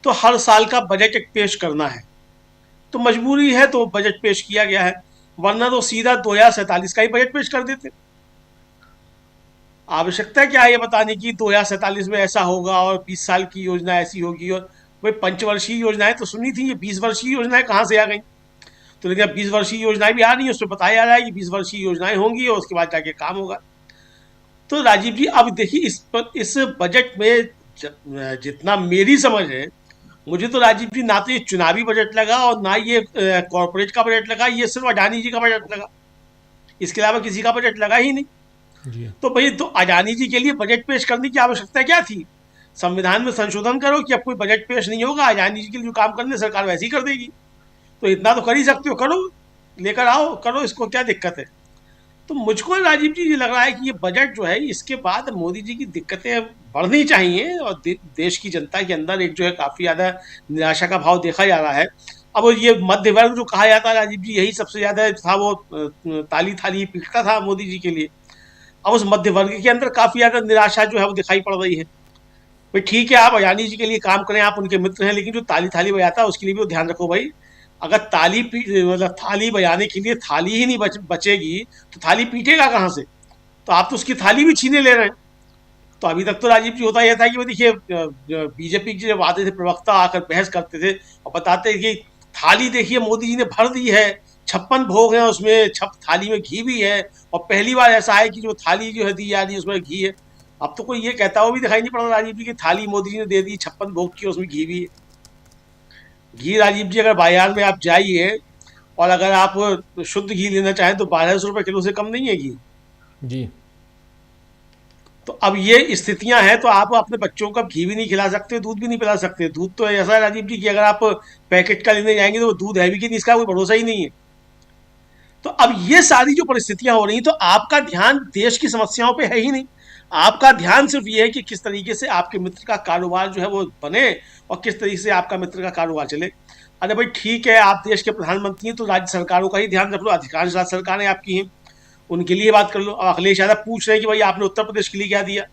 तो हर साल का बजट एक पेश करना है, तो मजबूरी है तो बजट पेश किया गया है, वरना तो सीधा 2047 का ही बजट पेश कर देते। आवश्यकता क्या है ये बताने की 2047 में ऐसा होगा और 20 साल की योजना ऐसी होगी। और भाई पंचवर्षीय योजनाएं तो सुनी थी, ये 20 वर्षीय योजनाएं कहाँ से आ गई? तो लेकिन अब 20 वर्षीय योजनाएं भी आ रही है, उसमें बताया जा रहा है कि 20 वर्षीय योजनाएं होंगी और उसके बाद जाके काम होगा। तो राजीव जी अब देखिए इस बजट में जितना मेरी समझ है, मुझे तो राजीव जी ना तो ये चुनावी बजट लगा और ना ये कॉर्पोरेट का बजट लगा, ये सिर्फ अडानी जी का बजट लगा, इसके अलावा किसी का बजट लगा ही नहीं। तो भाई तो अडानी जी के लिए बजट पेश करने की आवश्यकता क्या थी? संविधान में संशोधन करो कि अब कोई बजट पेश नहीं होगा, अडानी जी के लिए जो काम करने सरकार वैसे ही कर देगी। तो इतना तो कर ही सकते हो, करो, लेकर आओ, करो, इसको क्या दिक्कत है? तो मुझको राजीव जी ये लग रहा है कि ये बजट जो है इसके बाद मोदी जी की दिक्कतें बढ़नी चाहिए और देश की जनता के अंदर एक जो है काफ़ी ज़्यादा निराशा का भाव देखा जा रहा है। अब ये मध्य वर्ग जो कहा जाता है राजीव जी, यही सबसे ज़्यादा था, वो ताली थाली पीटता था मोदी जी के लिए। अब उस मध्य वर्ग के अंदर काफ़ी ज़्यादा निराशा जो है वो दिखाई पड़ रही है। भाई ठीक है, आप अडानी जी के लिए काम करें, आप उनके मित्र हैं, लेकिन जो ताली थाली बजाता है उसके लिए भी ध्यान रखो भाई। अगर मतलब थाली बजाने के लिए थाली ही नहीं बचेगी तो थाली पीटेगा कहाँ से? तो आप तो उसकी थाली भी छीने ले रहे हैं। तो अभी तक तो राजीव जी होता यह था कि वो देखिए बीजेपी के जब आते थे प्रवक्ता आकर बहस करते थे और बताते कि थाली देखिए मोदी जी ने भर दी है, 56 भोग हैं उसमें, थाली में घी भी है और पहली बार ऐसा है कि जो थाली जो है दी जा रही है उसमें घी है। अब तो कोई ये कहता हुआ भी दिखाई नहीं पड़ रहा राजीव जी की थाली मोदी जी ने दे दी 56 भोग की, उसमें घी भी है। घी राजीव जी अगर बाजार में आप जाइए और अगर आप शुद्ध घी लेना चाहें तो 1200 रुपये किलो से कम नहीं है घी जी। तो अब ये स्थितियां हैं, तो आप अपने बच्चों को घी भी नहीं खिला सकते, दूध भी नहीं पिला सकते। दूध तो ऐसा है राजीव जी कि अगर आप पैकेट का लेने जाएंगे तो वो दूध है भी कि नहीं इसका कोई भरोसा ही नहीं है। तो अब ये सारी जो परिस्थितियां हो रही हैं, तो आपका ध्यान देश की समस्याओं पे है ही नहीं। आपका ध्यान सिर्फ ये है कि किस तरीके से आपके मित्र का कारोबार जो है वो बने और किस तरीके से आपका मित्र का कारोबार चले। अरे भाई ठीक है, आप देश के प्रधानमंत्री हैं तो राज्य सरकारों का ही ध्यान रख लो, अधिकांश राज्य सरकारें आपकी हैं, उनके लिए बात कर लो। अब अखिलेश यादव पूछ रहे हैं कि भाई आपने उत्तर प्रदेश के लिए क्या दिया?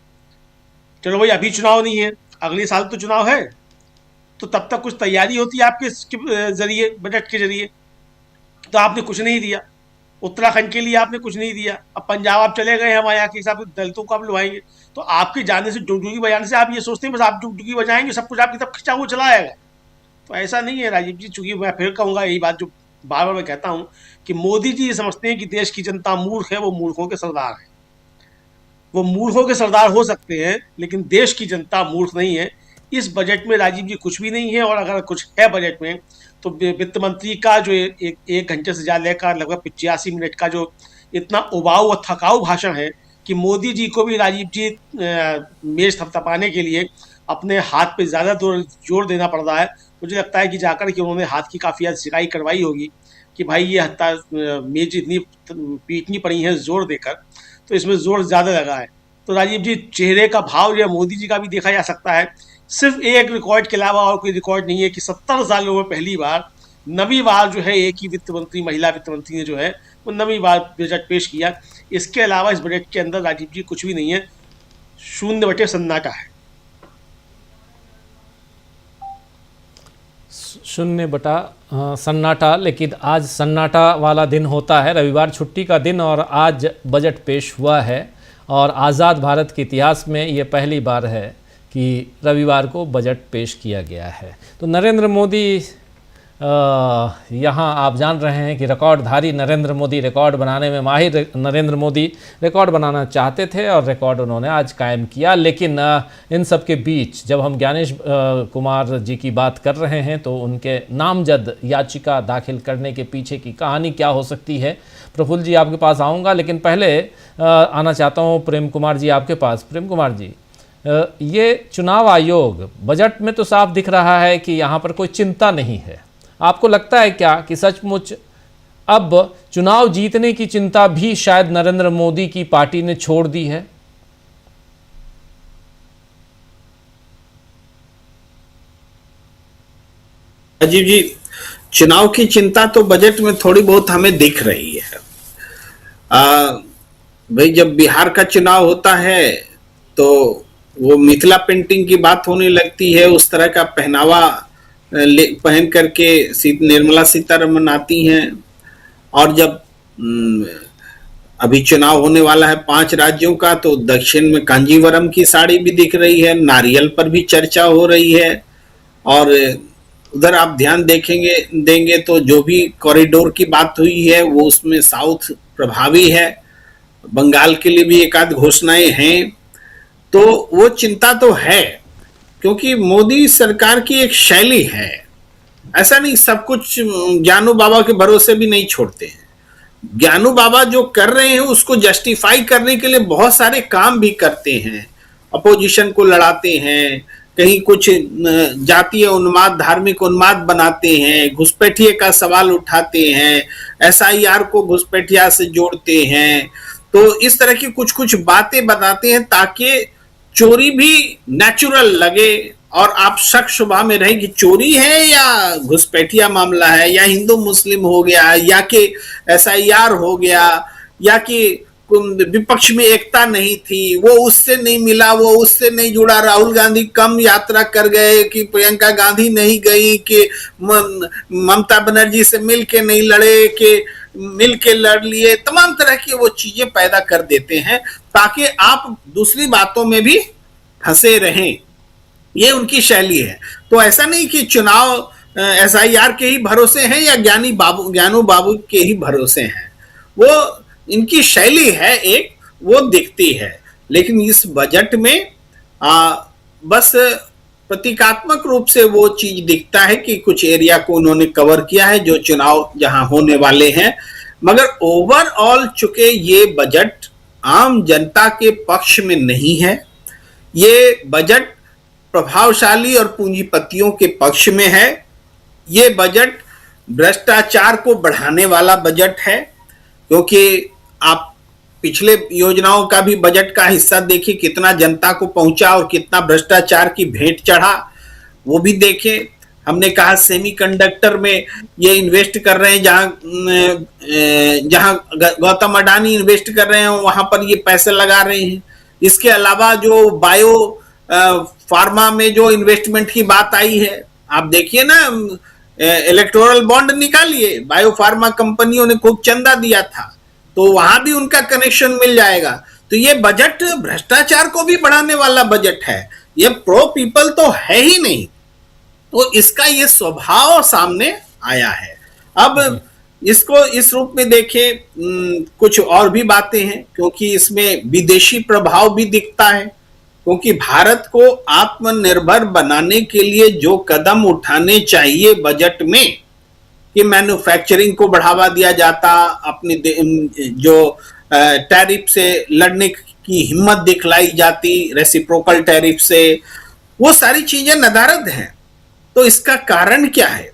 चलो भाई अभी चुनाव नहीं है, अगले साल तो चुनाव है, तो तब तक कुछ तैयारी होती है आपके जरिए, बजट के जरिए, तो आपने कुछ नहीं दिया। उत्तराखंड के लिए आपने कुछ नहीं दिया। अब पंजाब आप चले गए हैं, वहाँ यहाँ के हिसाब से दलितों को आप लुभाएंगे, तो आपके जाने से डुगडुगी बजाने से आप ये सोचते हैं बस आप डुगडुगी बजाएंगे सब कुछ आपकी तरफ खिंचा हुआ चला आएगा। तो ऐसा नहीं है राजीव जी। चूंकि मैं फिर कहूँगा यही बात जो बार बार मैं कहता हूँ कि मोदी जी ये समझते हैं कि देश की जनता मूर्ख है, वो मूर्खों के सरदार है। वो मूर्खों के सरदार हो सकते हैं लेकिन देश की जनता मूर्ख नहीं है। इस बजट में राजीव जी कुछ भी नहीं है, और अगर कुछ है बजट में तो वित्त मंत्री का जो एक घंटे से ज़्यादा लेकर लगभग 85 मिनट का जो इतना उबाऊ और थकाऊ भाषण है कि मोदी जी को भी राजीव जी मेज थपथपाने के लिए अपने हाथ पे ज़्यादा जोर देना पड़ रहा है। मुझे लगता है कि जाकर के उन्होंने हाथ की काफ़ी ज़्यादा सिकाई करवाई होगी कि भाई ये हत्ता मेज इतनी पीटनी पड़ी है जोर देकर, तो इसमें जोर ज़्यादा लगा है। तो राजीव जी, चेहरे का भाव जो है मोदी जी का भी देखा जा सकता है। सिर्फ एक रिकॉर्ड के अलावा और कोई रिकॉर्ड नहीं है कि 70 सालों में पहली बार नवीं बार जो है एक ही वित्त मंत्री, महिला वित्त मंत्री ने जो है वो नवीं बार बजट पेश किया। इसके अलावा इस बजट के अंदर राजीव जी कुछ भी नहीं है, शून्य बटे सन्नाटा है। शून्य बटा सन्नाटा। लेकिन आज सन्नाटा वाला दिन होता है, रविवार छुट्टी का दिन, और आज बजट पेश हुआ है। और आज़ाद भारत के इतिहास में ये पहली बार है कि रविवार को बजट पेश किया गया है। तो नरेंद्र मोदी, यहाँ आप जान रहे हैं कि रिकॉर्डधारी नरेंद्र मोदी, रिकॉर्ड बनाने में माहिर नरेंद्र मोदी रिकॉर्ड बनाना चाहते थे और रिकॉर्ड उन्होंने आज कायम किया। लेकिन इन सब के बीच जब हम ज्ञानेश कुमार जी की बात कर रहे हैं तो उनके नामजद याचिका दाखिल करने के पीछे की कहानी क्या हो सकती है, प्रफुल्ल जी आपके पास आऊँगा। लेकिन पहले आना चाहता हूँ प्रेम कुमार जी आपके पास। प्रेम कुमार जी, ये चुनाव आयोग, बजट में तो साफ दिख रहा है कि यहाँ पर कोई चिंता नहीं है। आपको लगता है क्या कि सचमुच अब चुनाव जीतने की चिंता भी शायद नरेंद्र मोदी की पार्टी ने छोड़ दी है? अजीब जी, चुनाव की चिंता तो बजट में थोड़ी बहुत हमें दिख रही है। भाई, जब बिहार का चुनाव होता है तो वो मिथिला पेंटिंग की बात होने लगती है, उस तरह का पहनावा पहन करके निर्मला सीतारमन आती हैं। और जब अभी चुनाव होने वाला है 5 राज्यों का, तो दक्षिण में कांजीवरम की साड़ी भी दिख रही है, नारियल पर भी चर्चा हो रही है। और उधर आप ध्यान देंगे तो जो भी कॉरिडोर की बात हुई है वो उसमें साउथ प्रभावी है, बंगाल के लिए भी एक आध घोषणाएं हैं। तो वो चिंता तो है, क्योंकि मोदी सरकार की एक शैली है। ऐसा नहीं सब कुछ ज्ञानू बाबा के भरोसे भी नहीं छोड़ते हैं। ज्ञानू बाबा जो कर रहे हैं उसको जस्टिफाई करने के लिए बहुत सारे काम भी करते हैं, अपोजिशन को लड़ाते हैं, कहीं कुछ जातीय उन्माद, धार्मिक उन्माद बनाते हैं, घुसपैठिए का सवाल उठाते हैं, SIR को घुसपैठिया से जोड़ते हैं। तो इस तरह की कुछ कुछ बातें बताते हैं ताकि चोरी भी नेचुरल लगे और आप शक शुबा में रहे कि चोरी है या घुसपैठिया मामला है, या हिंदू मुस्लिम हो गया, या कि SIR हो गया, या कि विपक्ष में एकता नहीं थी, वो उससे नहीं मिला, वो उससे नहीं जुड़ा, राहुल गांधी कम यात्रा कर गए कि प्रियंका गांधी नहीं गई, कि ममता बनर्जी से मिल के नहीं लड़े, कि मिल के लड़ लिए। तमाम तरह की वो चीजें पैदा कर देते हैं ताकि आप दूसरी बातों में भी फंसे रहें। ये उनकी शैली है। तो ऐसा नहीं कि चुनाव SIR के ही भरोसे हैं या ज्ञानू बाबू के ही भरोसे हैं, वो इनकी शैली है, एक वो दिखती है। लेकिन इस बजट में बस प्रतीकात्मक रूप से वो चीज दिखता है कि कुछ एरिया को उन्होंने कवर किया है जो चुनाव जहां होने वाले हैं, मगर ओवरऑल चूंकि ये बजट आम जनता के पक्ष में नहीं है, ये बजट प्रभावशाली और पूंजीपतियों के पक्ष में है। ये बजट भ्रष्टाचार को बढ़ाने वाला बजट है, क्योंकि आप पिछले योजनाओं का भी बजट का हिस्सा देखिए, कितना जनता को पहुंचा और कितना भ्रष्टाचार की भेंट चढ़ा, वो भी देखें। हमने कहा सेमीकंडक्टर में ये इन्वेस्ट कर रहे हैं, जहां गौतम अडानी इन्वेस्ट कर रहे हैं वहां पर ये पैसे लगा रहे हैं। इसके अलावा जो बायो फार्मा में जो इन्वेस्टमेंट की बात आई है, आप देखिए ना, इलेक्टोरल बॉन्ड निकालिए, बायो फार्मा कंपनियों ने खूब चंदा दिया था, तो वहां भी उनका कनेक्शन मिल जाएगा। तो ये बजट भ्रष्टाचार को भी बढ़ाने वाला बजट है, ये प्रो पीपल तो है ही नहीं। तो इसका ये स्वभाव सामने आया है। अब इसको इस रूप में देखें, कुछ और भी बातें हैं, क्योंकि इसमें विदेशी प्रभाव भी दिखता है, क्योंकि भारत को आत्मनिर्भर बनाने के लिए जो कदम उठाने चाहिए बजट में, कि मैन्युफैक्चरिंग को बढ़ावा दिया जाता, अपने जो टैरिफ से लड़ने की हिम्मत दिखलाई जाती, रेसिप्रोकल टैरिफ से, वो सारी चीजें नदारद हैं। तो इसका कारण क्या है?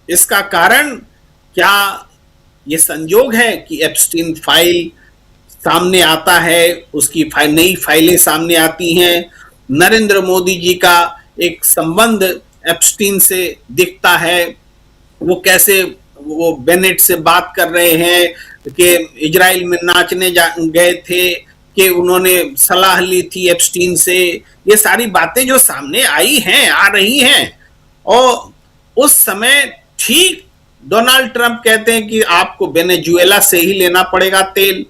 इसका कारण क्या ये संयोग है कि एप्स्टीन फाइल सामने आता है, उसकी नई फाइलें सामने आती हैं, नरेंद्र मोदी जी का एक संबंध एप्स्टीन से दिखता है, वो कैसे वो बेनेट से बात कर रहे हैं कि इजराइल में नाचने गए थे, कि उन्होंने सलाह ली थी एप्स्टीन से, ये सारी बातें जो सामने आई हैं, आ रही हैं। और उस समय ठीक डोनाल्ड ट्रंप कहते हैं कि आपको वेनेजुएला से ही लेना पड़ेगा तेल।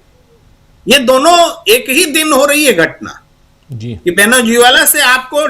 ये दोनों एक ही दिन हो रही है घटना जी। कि वेनेजुएला से आपको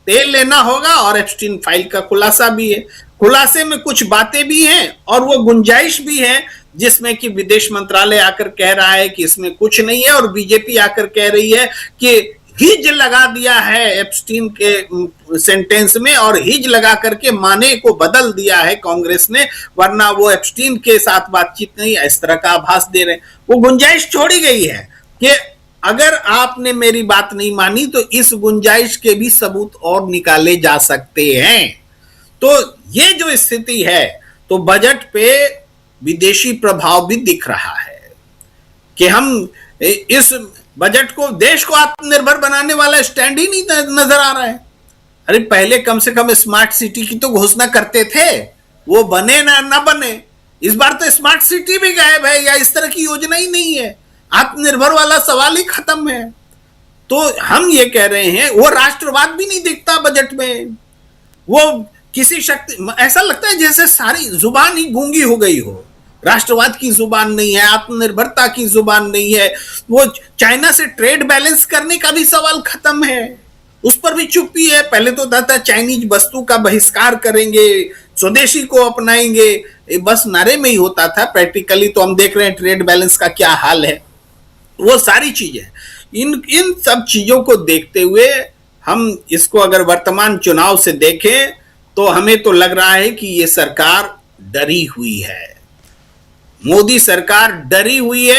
तेल लेना होगा और एप्स्टीन फाइल का खुलासा भी है। खुलासे में कुछ बातें भी हैं और वो गुंजाइश भी है जिसमें कि विदेश मंत्रालय आकर कह रहा है कि इसमें कुछ नहीं है, और बीजेपी आकर कह रही है कि हिज लगा दिया है एप्स्टीन के सेंटेंस में, और हिज लगा करके माने को बदल दिया है कांग्रेस ने, वरना वो एप्स्टीन के साथ बातचीत नहीं, इस तरह का आभास दे रहे हैं। वो गुंजाइश छोड़ी गई है कि अगर आपने मेरी बात नहीं मानी तो इस गुंजाइश के भी सबूत और निकाले जा सकते हैं। तो ये जो स्थिति है, तो बजट पे विदेशी प्रभाव भी दिख रहा है कि हम इस बजट को, देश को आत्मनिर्भर बनाने वाला स्टैंड ही नहीं नजर आ रहा है। अरे पहले कम से कम स्मार्ट सिटी की तो घोषणा करते थे, वो बने ना बने। इस बार तो स्मार्ट सिटी भी गायब है, या इस तरह की योजना ही नहीं है, आत्मनिर्भर वाला सवाल ही खत्म है। तो हम ये कह रहे हैं, वो राष्ट्रवाद भी नहीं दिखता बजट में। वो किसी शक्ति, ऐसा लगता है जैसे सारी जुबान ही गूंगी हो गई हो। राष्ट्रवाद की जुबान नहीं है, आत्मनिर्भरता की जुबान नहीं है, वो चाइना से ट्रेड बैलेंस करने का भी सवाल खत्म है, उस पर भी चुप्पी है। पहले तो था चाइनीज वस्तु का बहिष्कार करेंगे, स्वदेशी को अपनाएंगे, बस नारे में ही होता था। प्रैक्टिकली तो हम देख रहे हैं ट्रेड बैलेंस का क्या हाल है। वो सारी चीजें, इन सब चीजों को देखते हुए हम इसको अगर वर्तमान चुनाव से देखें तो हमें तो लग रहा है कि ये सरकार डरी हुई है, मोदी सरकार डरी हुई है।